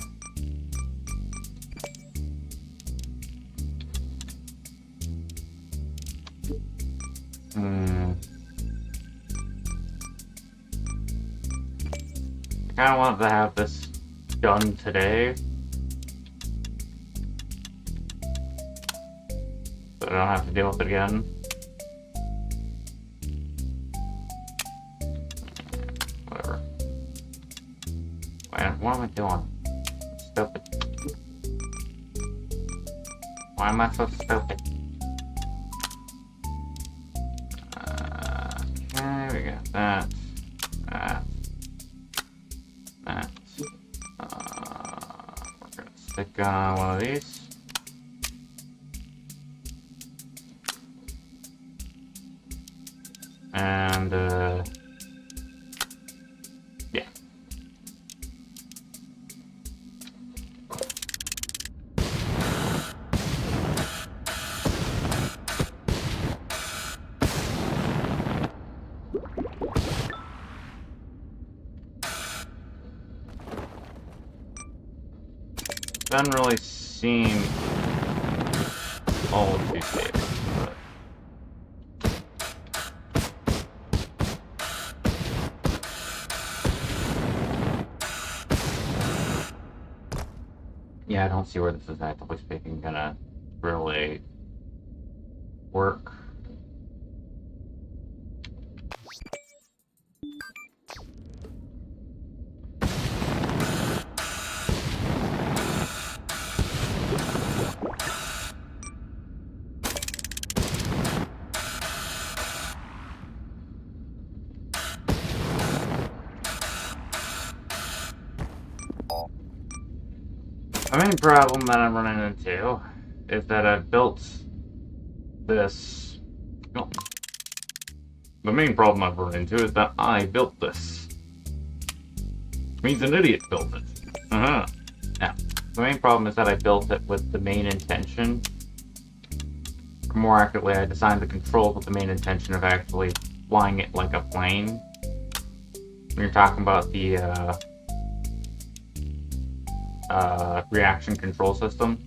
I kinda wanted to have this done today. So I don't have to deal with it again. Whatever. Wait, what am I doing? Stupid. Why am I so stupid? Okay, we got that. That. We're gonna stick on one of these. And, yeah. I haven't really seen all of these games, but Yeah, I don't see where this is actively speaking gonna really work. The main problem that I'm running into is that I've built this. No, the main problem I've run into is that I built this. Which means an idiot built it. Uh-huh. Now, the main problem is that I built it with the main intention. Or more accurately, I designed the controls with the main intention of actually flying it like a plane. When you're talking about the reaction control system,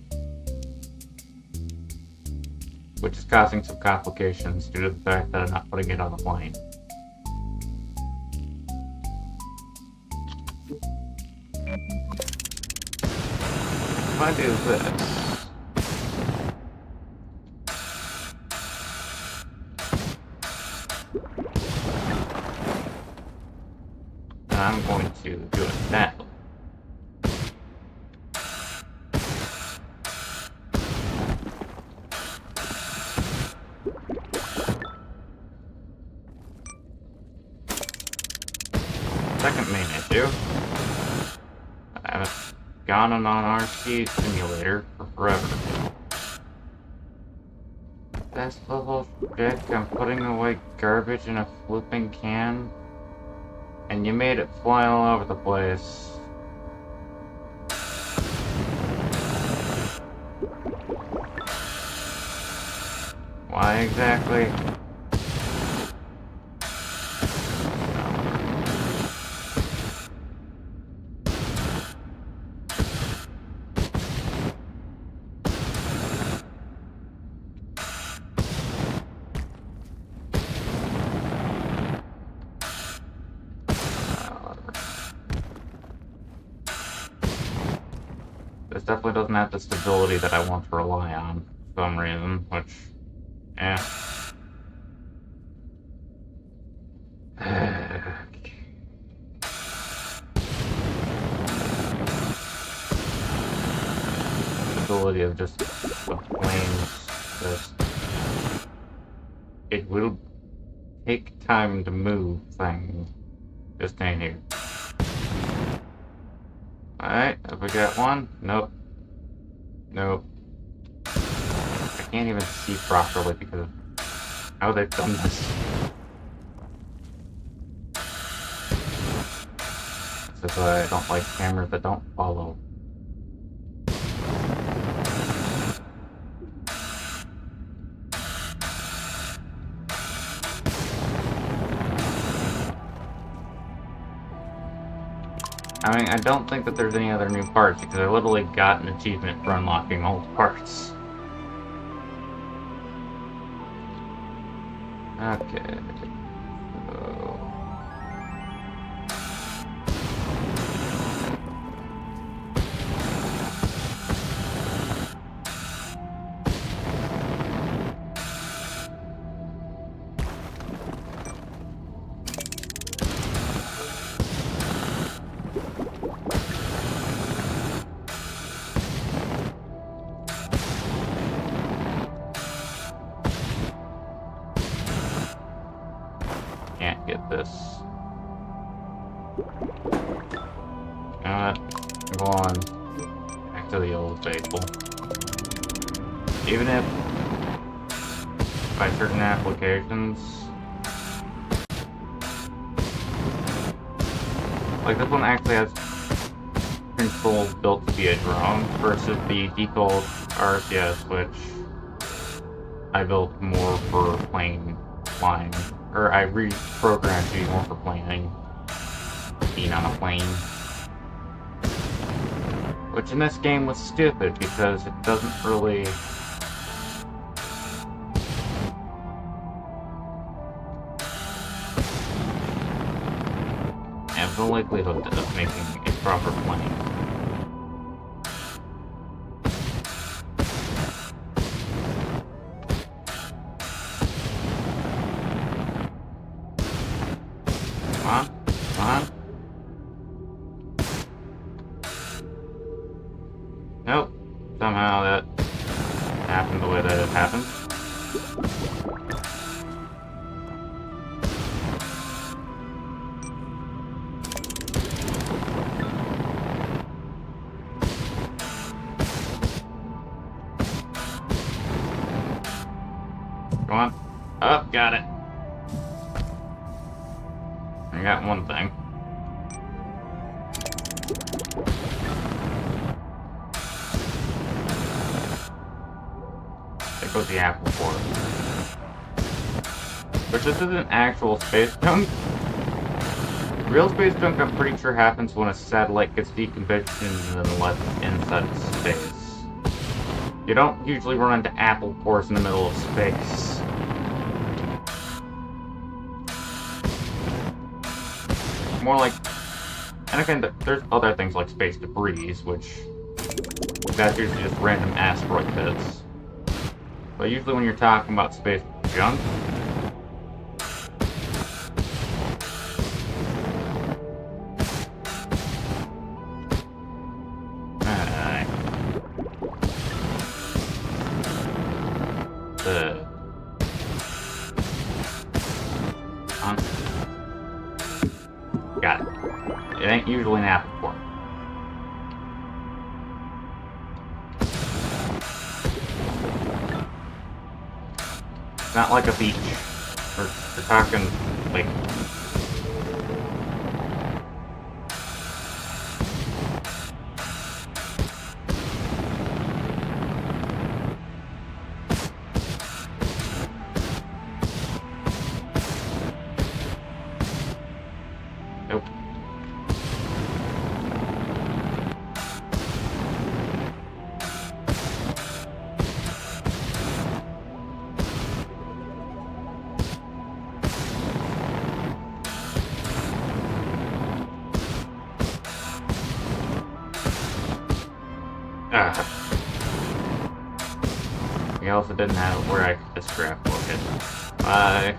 which is causing some complications due to the fact that I'm not putting it on the plane. If I do this, then I'm going to do it that way. Second main issue, I haven't gone on an RC simulator for forever. This little chick, I'm putting away garbage in a flipping can, and you made it fly all over the place. Why exactly? This definitely doesn't have the stability that I want to rely on for some reason, which, eh. Stability of just the planes, just... It will take time to move things. Just staying here. Alright, have we got one? Nope. Nope. I can't even see properly because of how they've done this. This is why I don't like cameras that don't follow. I mean, I don't think that there's any other new parts because I literally got an achievement for unlocking old parts. Okay. So... Can't get this. You know what? Go on back to the old faithful. Even if by certain applications, like this one actually has controls built to be a drone versus the default RCS, which I built more for flying, or I reprogrammed to be more for being on a plane. Which in this game was stupid because it doesn't really have the likelihood of making a proper plane. Nope. Somehow that happened the way that it happened. Go on. Oh, got it. I got one thing. There goes the apple core. Which this isn't actual space junk. Real space junk, I'm pretty sure, happens when a satellite gets decommissioned and then left inside of space. You don't usually run into apple cores in the middle of space. More like, and again, there's other things like space debris, which that's usually just random asteroid hits. But usually when you're talking about space junk, got it. It ain't usually an apple core. It's not like a beach. We're talking, like... Nope. We also didn't have it where I could just scrapbook it. Bye.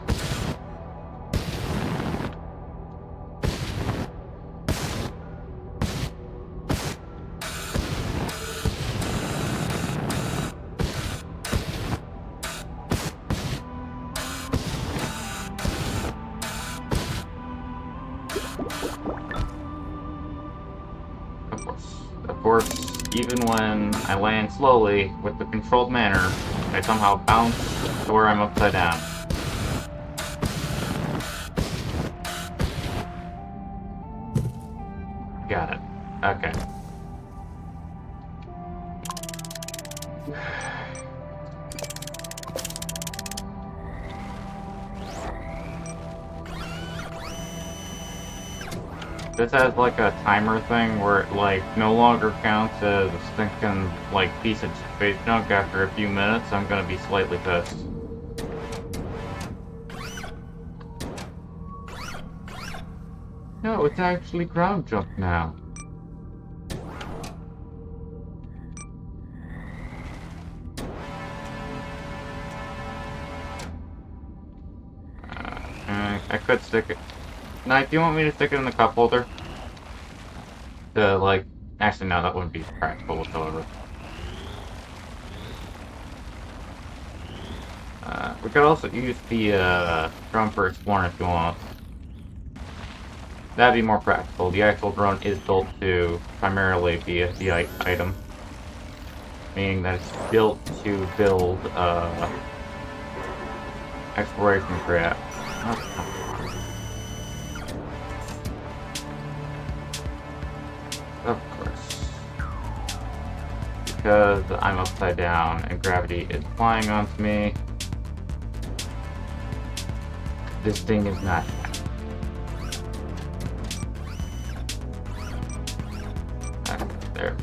Of course, even when I land slowly, with the controlled manner, I somehow bounce to where I'm upside down. Got it. Okay. This has like a timer thing where it like no longer counts as a stinking like piece of space junk after a few minutes. I'm gonna be slightly pissed. No, it's actually ground junk now. I could stick it. Knight, do you want me to stick it in the cup holder? To, like... Actually, no, that wouldn't be practical whatsoever. We could also use the, drone for exploring if you want. That'd be more practical. The actual drone is built to primarily be a the item. Meaning that it's built to build, exploration craft. Of course. Because I'm upside down and gravity is flying onto me. This thing is not happening. Okay, there.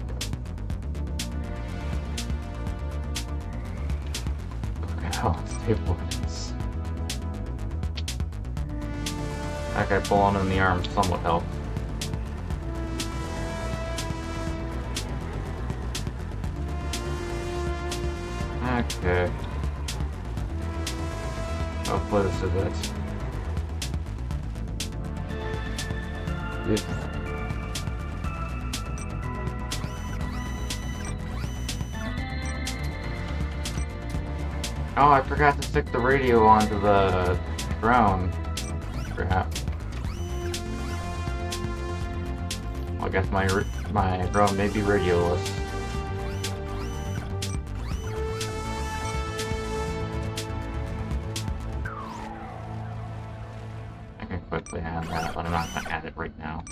Look at how unstable it is. That guy pulling in the arm somewhat helped. Okay. Hopefully this is it. Oh, I forgot to stick the radio onto the drone. Crap. Well, I guess my drone may be radioless. I can quickly add that, but I'm not gonna add it right now.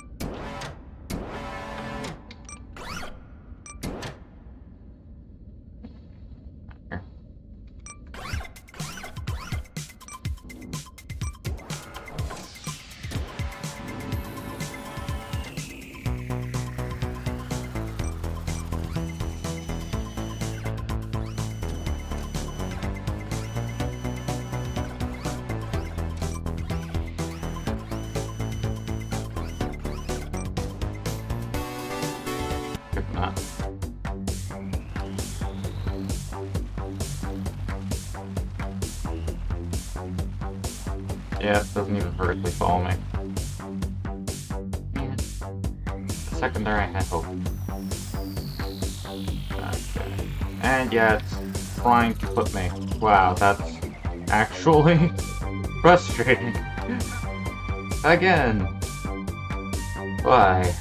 If not. Yeah, it doesn't even vertically follow me. Yeah. The second there I had hope. Okay. And yeah, it's trying to put me. Wow, that's actually frustrating. Again. Why?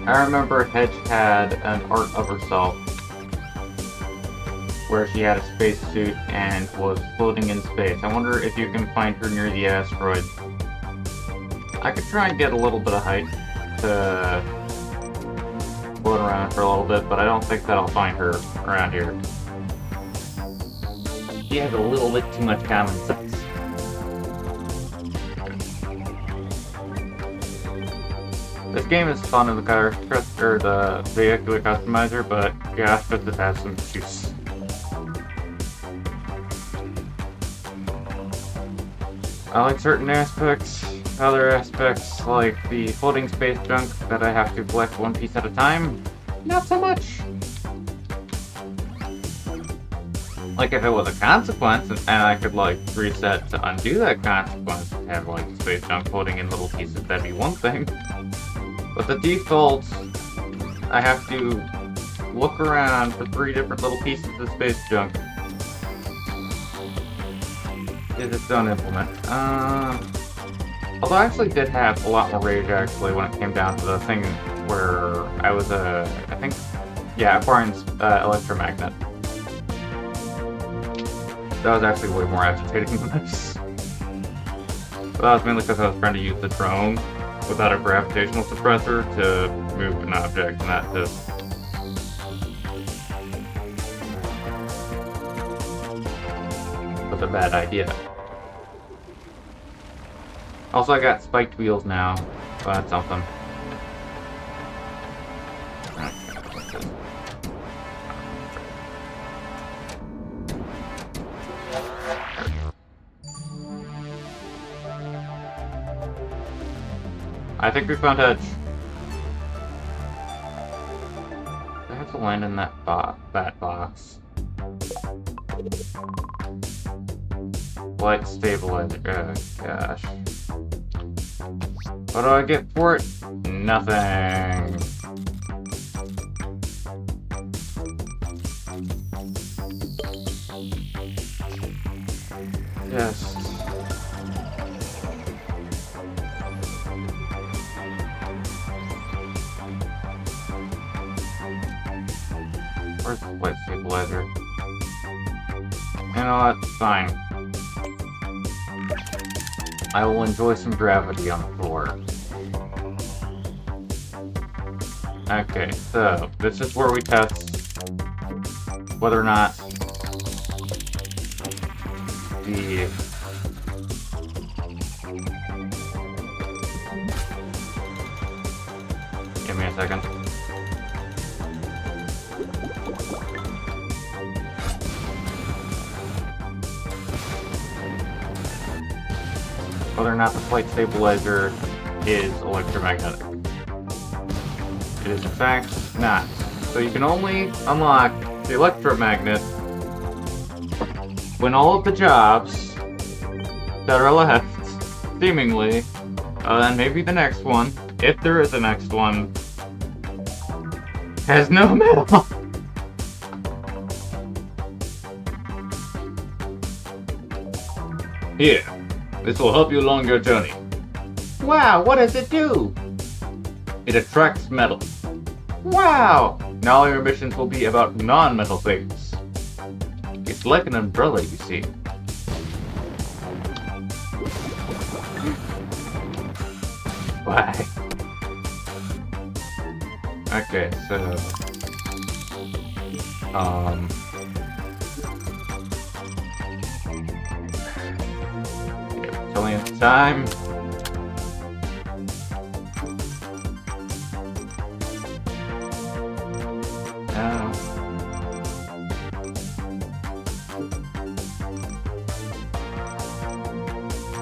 I remember Hedge had an art of herself where she had a spacesuit and was floating in space. I wonder if you can find her near the asteroid. I could try and get a little bit of height to float around for a little bit, but I don't think that I'll find her around here. She has a little bit too much common sense. This game is fun in the the vehicular customizer, but gosh, does it have some issues. I like certain aspects, other aspects, like the floating space junk that I have to collect one piece at a time, not so much. Like if it was a consequence and I could like reset to undo that consequence and have like space junk floating in little pieces, that'd be one thing. But the default, I have to look around for 3 different little pieces of space junk. Is its own implement. Although I actually did have a lot more rage actually when it came down to the thing where I was I think, yeah, acquiring electromagnet. That was actually way more agitating than this. But that was mainly because I was trying to use the drone without a gravitational suppressor to move an object, and that just was a bad idea. Also, I got spiked wheels now, so that's something. I think we found Hedge. I have to land in that box. Light stabilizer. Oh, gosh. What do I get for it? Nothing. Yes. Where's the light stabilizer? You know what? Fine. I will enjoy some gravity on the floor. Okay, so this is where we test whether or not the give me a second. Whether or not the flight stabilizer is electromagnetic. It is in fact not. So you can only unlock the electromagnet when all of the jobs that are left, seemingly, and maybe the next one, if there is a next one, has no metal. Here, this will help you along your journey. Wow, what does it do? It attracts metal. Wow! Now all your missions will be about non-metal things. It's like an umbrella, you see. Why? Okay, so... Telling us time.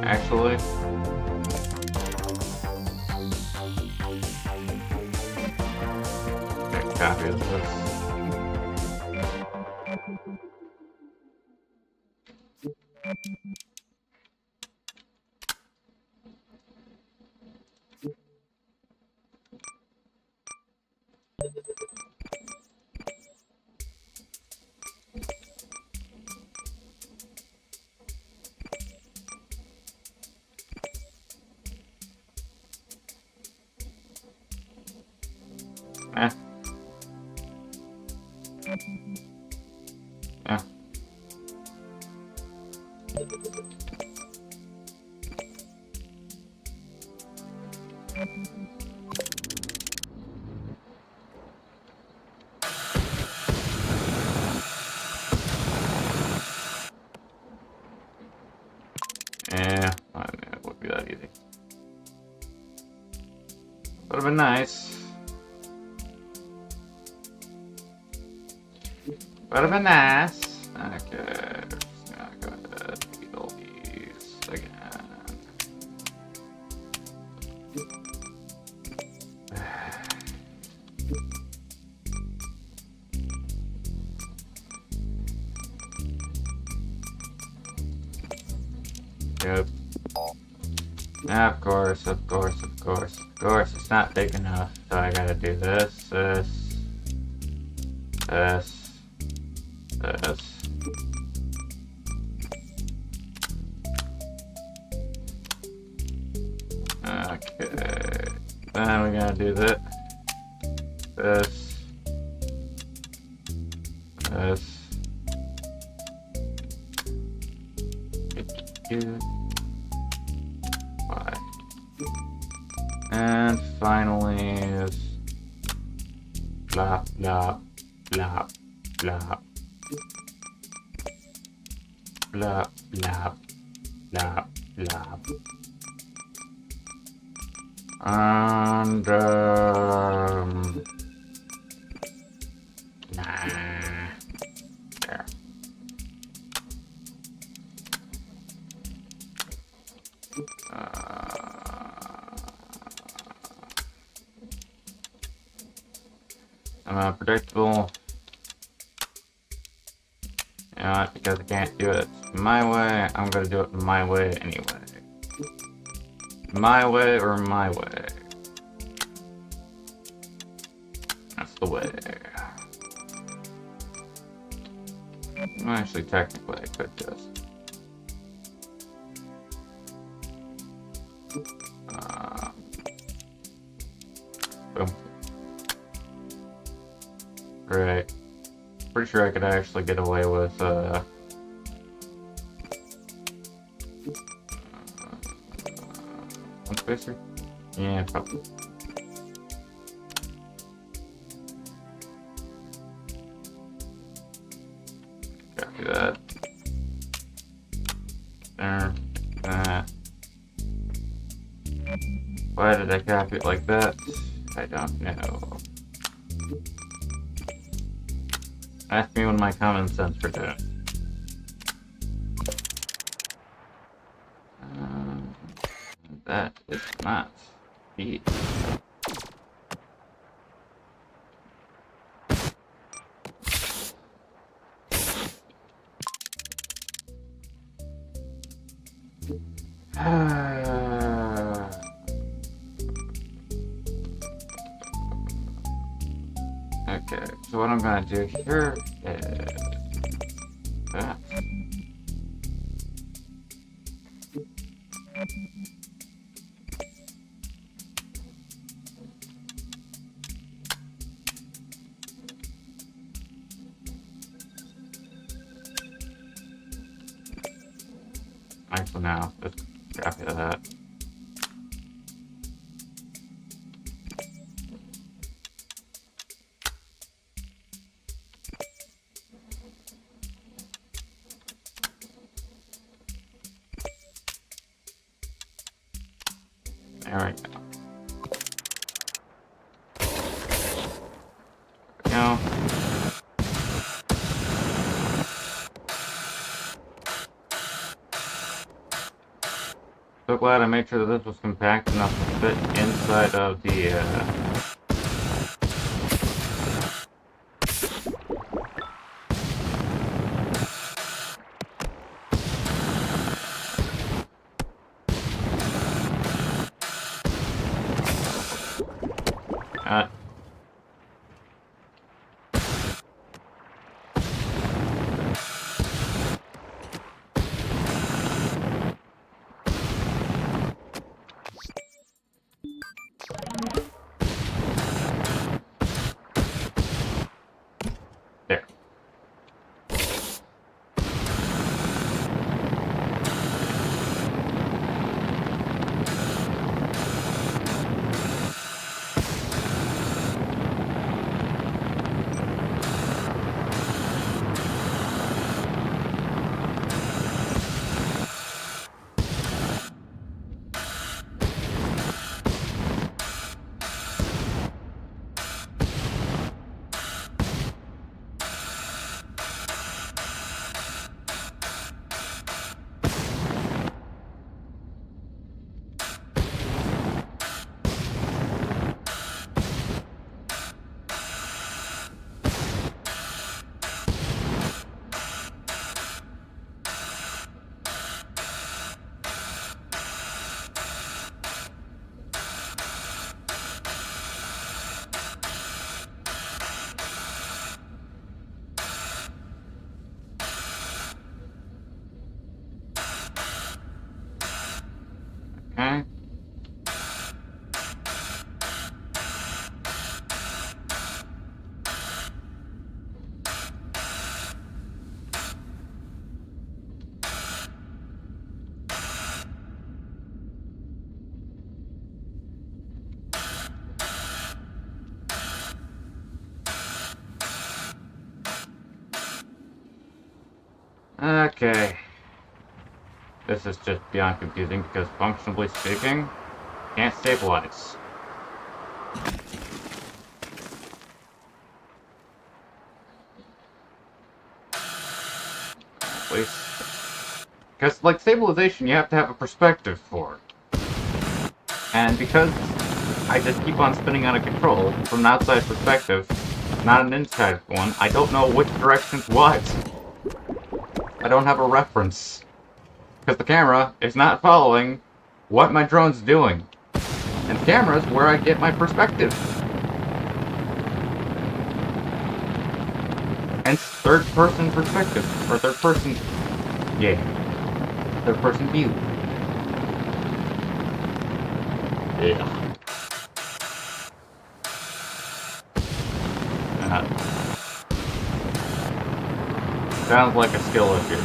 Actually, okay, copy of this. Eh. Yeah. Yeah, I mean, it would be that easy. Would have been nice. Would have been nice. Okay, just gonna go ahead and eat all these again. Yep. Of course, of course, of course, of course. It's not big enough, so I gotta do this, this, this, this. Okay. Then we're gonna do this, this, this. Why? And finally is blah blah blah blah blah blah blah blah. And nah. There. I'm unpredictable. You know what? Because I can't do it my way, I'm gonna do it my way anyway. My way or my way? That's the way. Well, actually, technically, I could just. Boom. Great. Pretty sure I could actually get away with, one spacer? Yeah, probably. Copy that. There. That. Why did I copy it like that? I don't know. Ask me when my common sense returns. That is not speed. So what I'm gonna do here is that. Alright, for now, just copy that. There we go. Now, so glad I made sure that this was compact enough to fit inside of the there. Okay. Okay. This is just beyond confusing because functionally speaking, can't stabilize. At least. Because, like, stabilization, you have to have a perspective for. And because I just keep on spinning out of control from an outside perspective, not an inside one, I don't know which direction's what. I don't have a reference. Because the camera is not following what my drone's doing. And the camera's where I get my perspective. Hence, third-person perspective. Or third-person... yeah. Third-person view. Yeah. Sounds like a skill issue.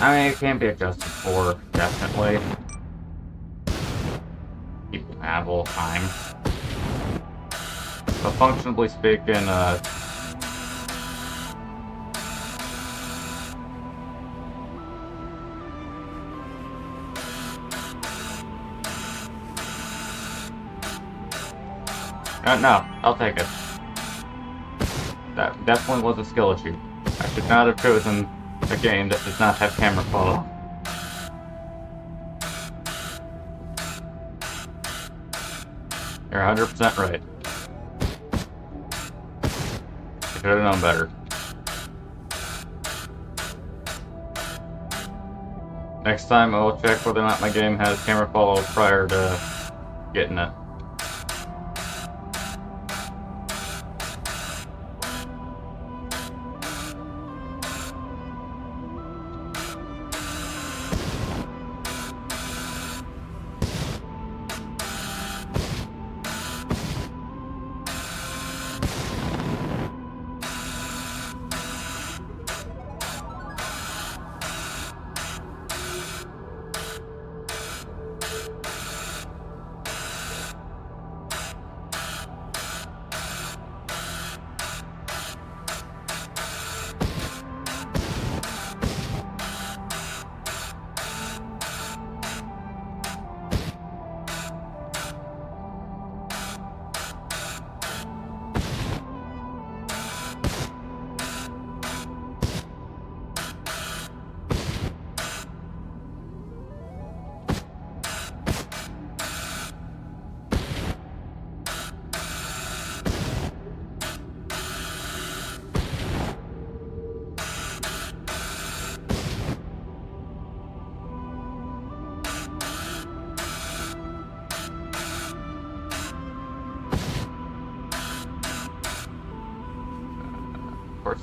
I mean, it can be adjusted for, definitely. People have all time. But functionally speaking, no, I'll take it. That definitely was a skill issue. I should not have chosen a game that does not have camera follow. You're 100% right. I should have known better. Next time I will check whether or not my game has camera follow prior to Getting it. Of course.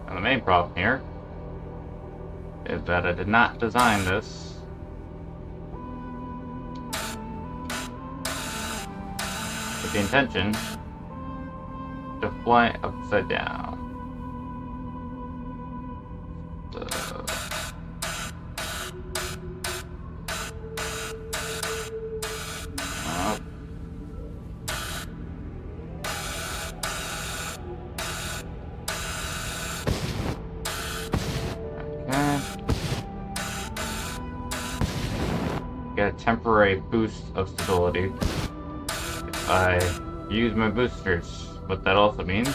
And the main problem here is that I did not design this with the intention to fly upside down. Get a temporary boost of stability if I use my boosters. What that also means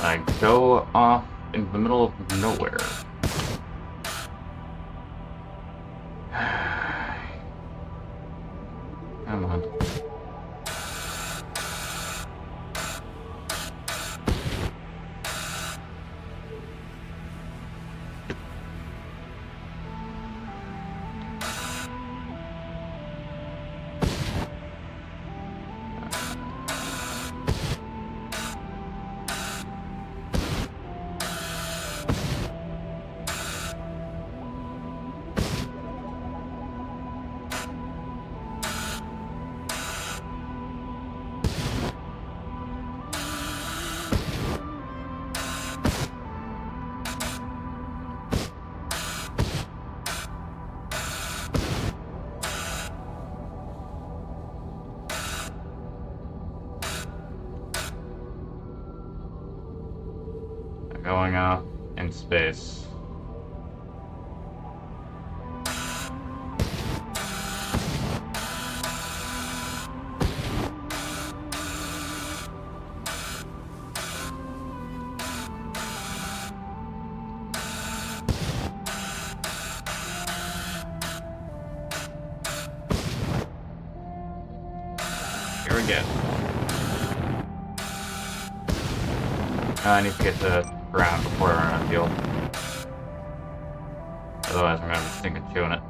I go off into the middle of nowhere. Come on. Going off in space. Here we go. I need to get to ground before I run out of fuel. Otherwise, I'm gonna be stinking chewing it.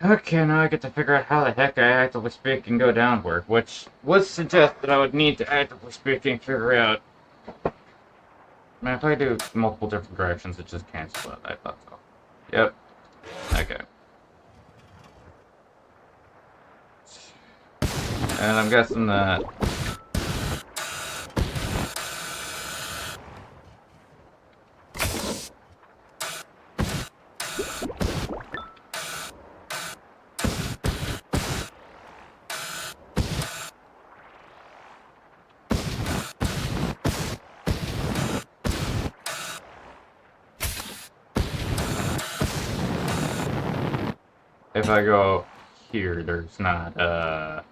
Okay, now I get to figure out how the heck I actively speak and go downward, which would suggest that I would need to actively speak and figure out. Man, if I do multiple different directions, it just cancels out. I thought so. Yep. Okay. And I'm guessing that. If I go here, there's not, nice.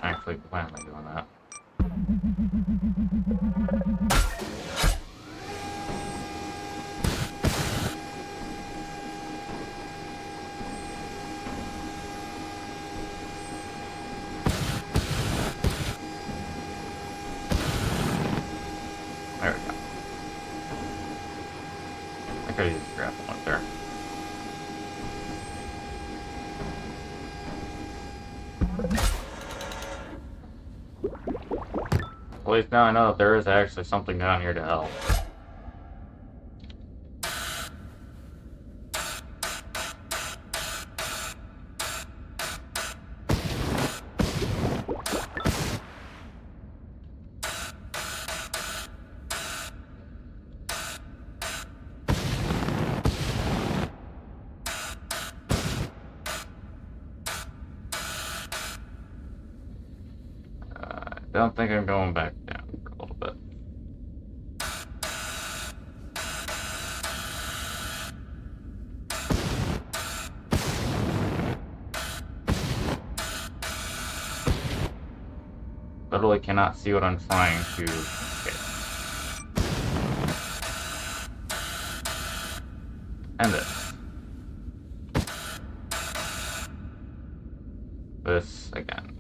Actually, why am I doing that? There we go. I could've used the grapple up there. At least now I know that there is actually something down here to help. I don't think I'm going back down for a little bit. Literally cannot see what I'm trying to hit. And this. This again.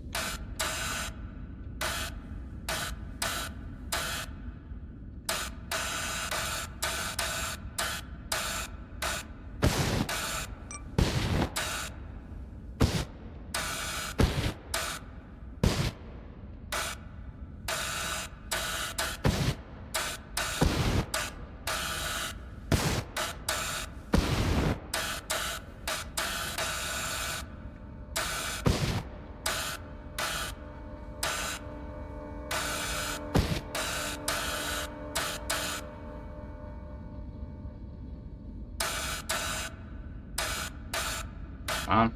Come on.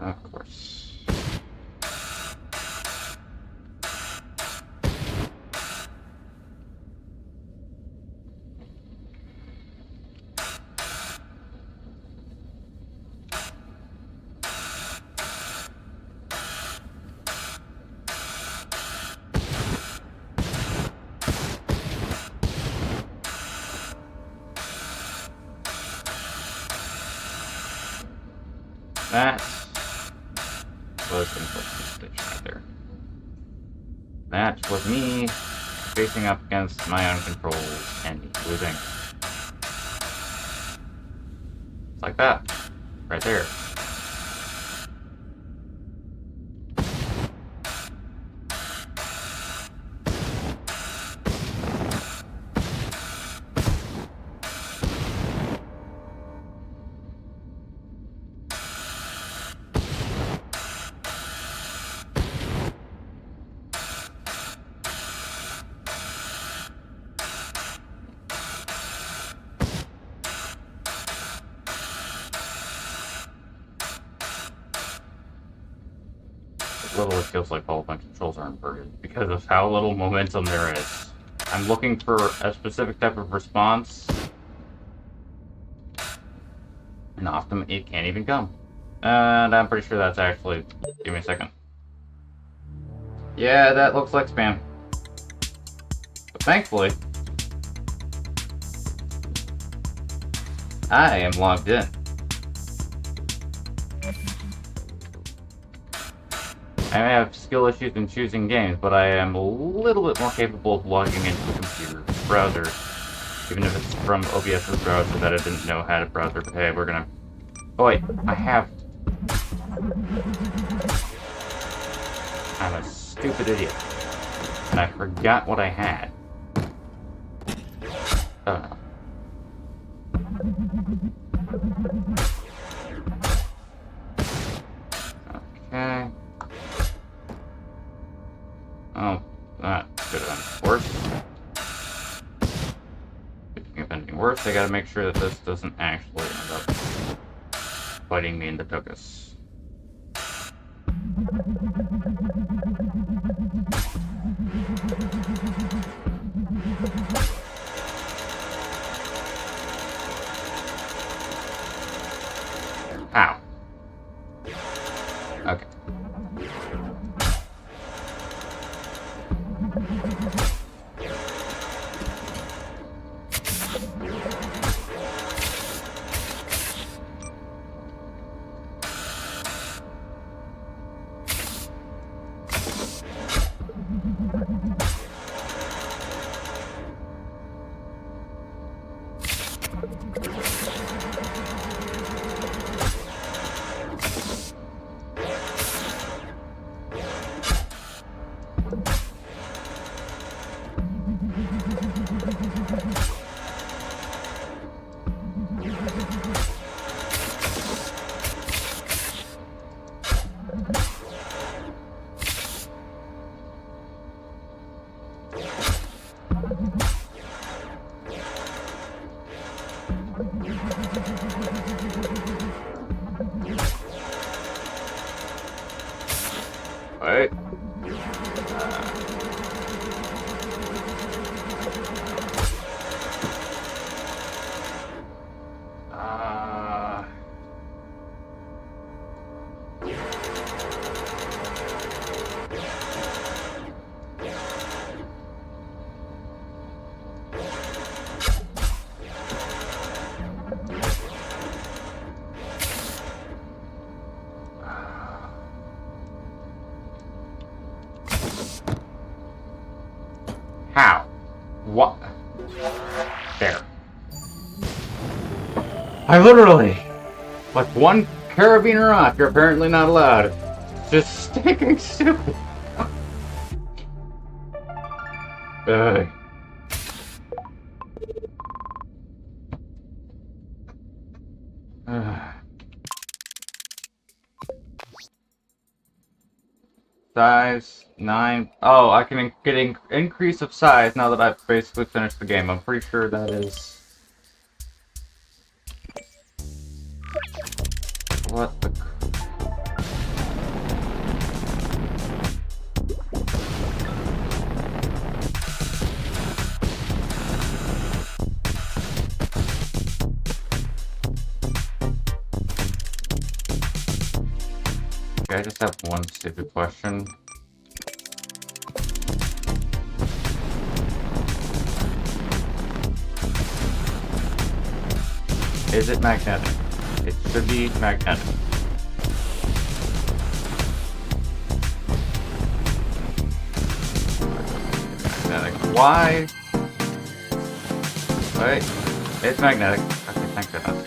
Of course. That was an important station right there. That was me facing up against my own controls and losing. It's like that. Right there. Little it feels like all of my controls are inverted because of how little momentum there is. I'm looking for a specific type of response, and often it can't even come. And I'm pretty sure that's actually... Give me a second. Yeah, that looks like spam. But thankfully, I am logged in. I may have skill issues in choosing games, but I am a little bit more capable of logging into a computer browser. Even if it's from OBS's browser that I didn't know had a browser. But hey, we're gonna... Oh wait, I have... I'm a stupid idiot. And I forgot what I had. Oh no. Okay. Oh, that could have been worse. Speaking of anything worse, I gotta make sure that this doesn't actually end up biting me in the tuchus. Ow. Okay. Right. How? What? There. I literally, like one carabiner off, you're apparently not allowed. Just stinking stupid. Size 9. Oh, I can get increase of size now that I've basically finished the game. I'm pretty sure that is... What the... Okay, I just have one stupid question. Is it magnetic? It should be magnetic. Magnetic. Why? Wait. It's magnetic. Okay, thank goodness.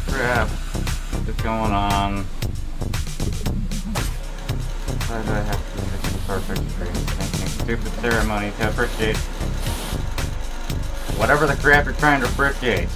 Crap. What's going on? Why do I have to make the perfect tree? Making stupid ceremony to appreciate whatever the crap you're trying to appreciate.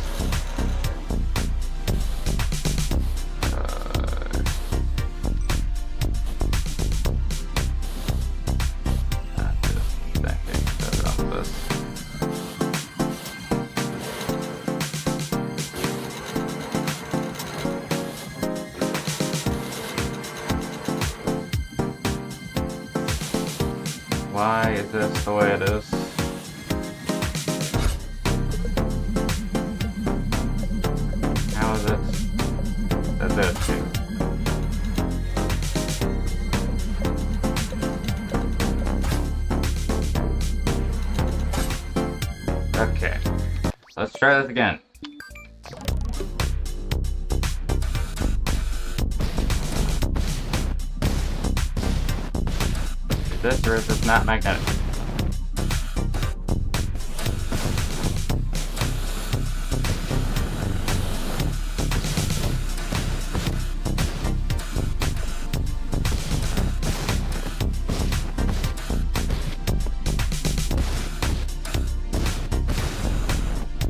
Why is this the way it is? How is it that this too? Okay, let's try this again. Is this or is this not magnetic?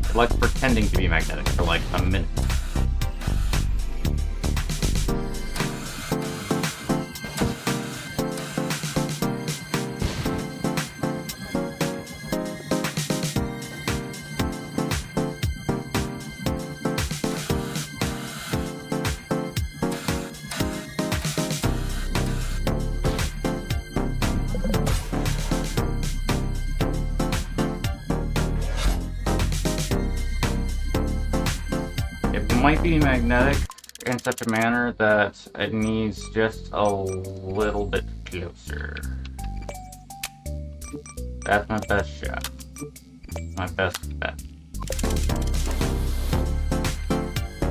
It likes pretending to be magnetic for like a minute. Might be magnetic in such a manner that it needs just a little bit closer. That's my best shot. My best bet.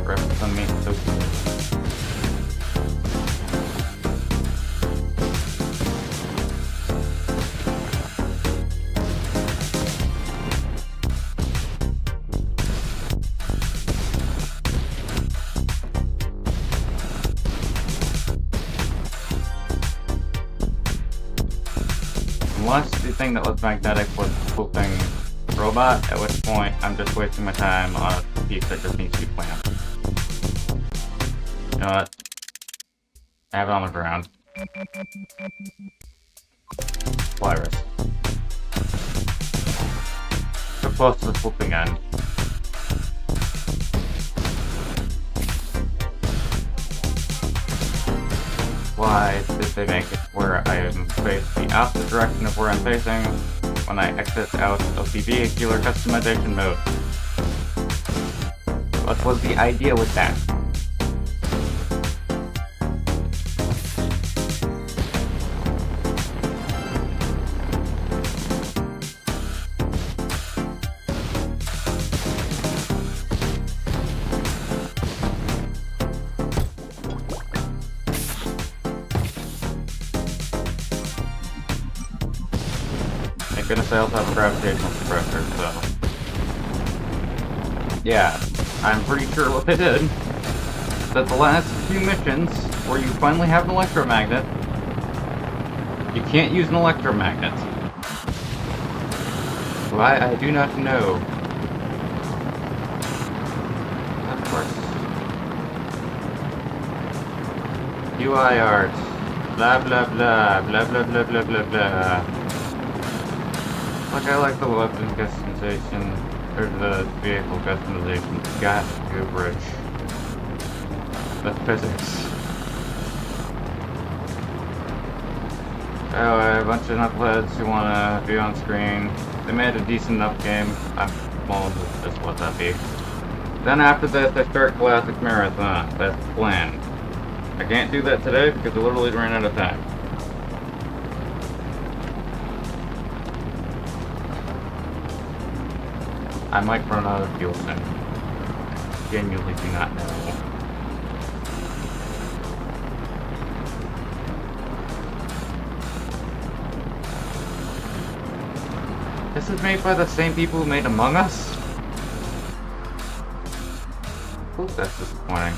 Rest of me so good. Unless the thing that looks magnetic was a swooping robot, at which point I'm just wasting my time on a piece that just needs to be planned. You know what? I have it on the ground. Virus. So close to the swooping end. Why did they make it where I am faced the opposite direction of where I'm facing when I exit out of the vehicular customization mode? What was the idea with that? Gonna say I also have a gravitational suppressor, so... Yeah, I'm pretty sure what they did that the last few missions where you finally have an electromagnet, you can't use an electromagnet. Why, I do not know. Of course. UI art. Blah blah blah, blah blah blah blah blah blah. Like, I like the weapon customization, or the vehicle customization. God, goobridge. The physics. Oh, a bunch of knuckleheads who wanna be on screen. They made a decent enough game. I'm willing to just let that be. Then after this, I start Classic Marathon. That's the plan. I can't do that today because I literally ran out of time. I might run out of fuel soon. I genuinely do not know. This is made by the same people who made Among Us? Ooh, that's disappointing.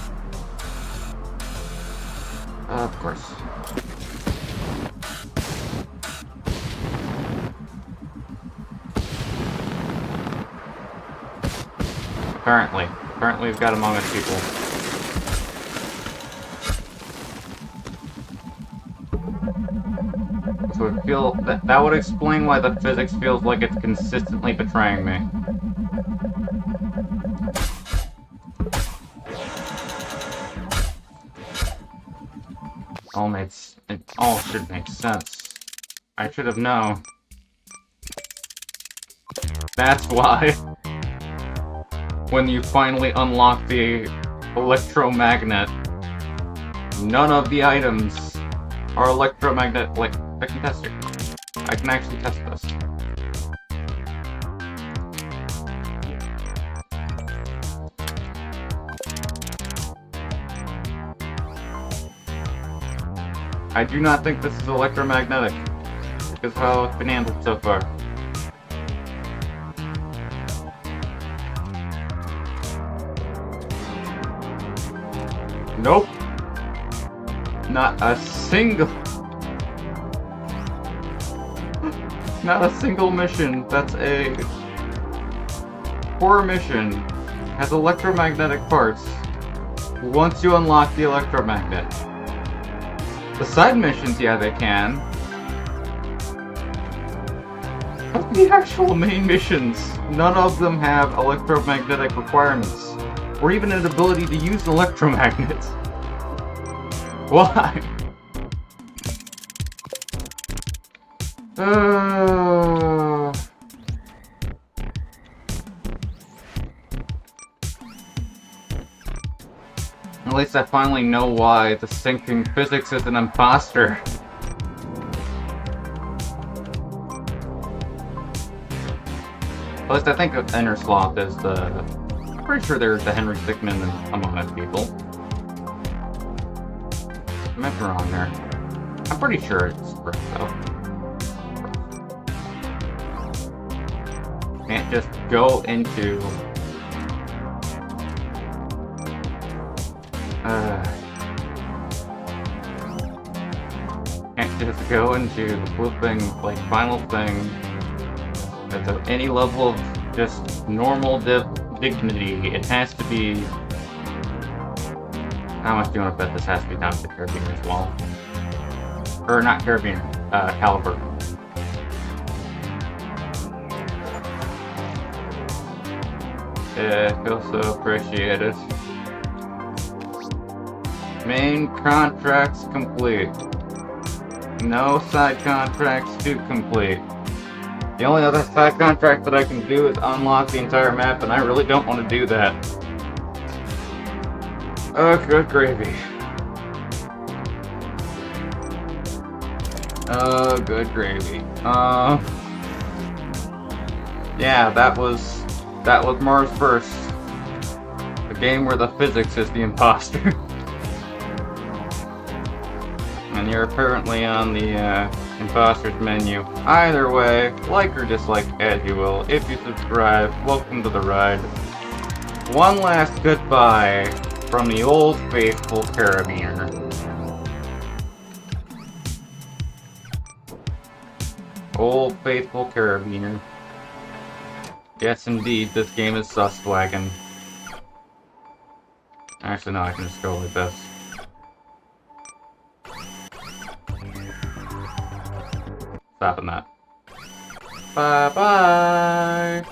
Of course. Apparently we've got Among Us people. So I feel that would explain why the physics feels like it's consistently betraying me. It all should make sense. I should have known. That's why. When you finally unlock the electromagnet, none of the items are electromagnet. Like, I can test it. I can actually test this. I do not think this is electromagnetic, because of how it's been handled so far. Nope. Not a single... Not a single mission that's a core mission has electromagnetic parts once you unlock the electromagnet. The side missions, yeah, they can. But the actual main missions, none of them have electromagnetic requirements, or even an ability to use electromagnets. Why? At least I finally know why the sinking physics is an imposter. At least I think Inner Sloth is the... I'm pretty sure there's the Henry Stickmin among us people. I might be wrong there. I'm pretty sure it's Brooke, though. Can't just go into... Can't just go into the flipping, like, final thing at any level of just normal dignity. It has to be... How much do you want to bet this has to be down to the Caribbean as well? Or not Caribbean, Caliber. Yeah, I feel so appreciated. Main contracts complete. No side contracts to complete. The only other side contract that I can do is unlock the entire map, and I really don't want to do that. Oh, good gravy. Oh, good gravy. Yeah, that was Mars First. A game where the physics is the imposter. And you're apparently on the imposter's menu. Either way, like or dislike as you will. If you subscribe, welcome to the ride. One last goodbye from the old faithful carabiner. Old faithful carabiner. Yes, indeed, this game is Suswagon. Actually, no, I can just go like this. Stopping that. Bye-bye!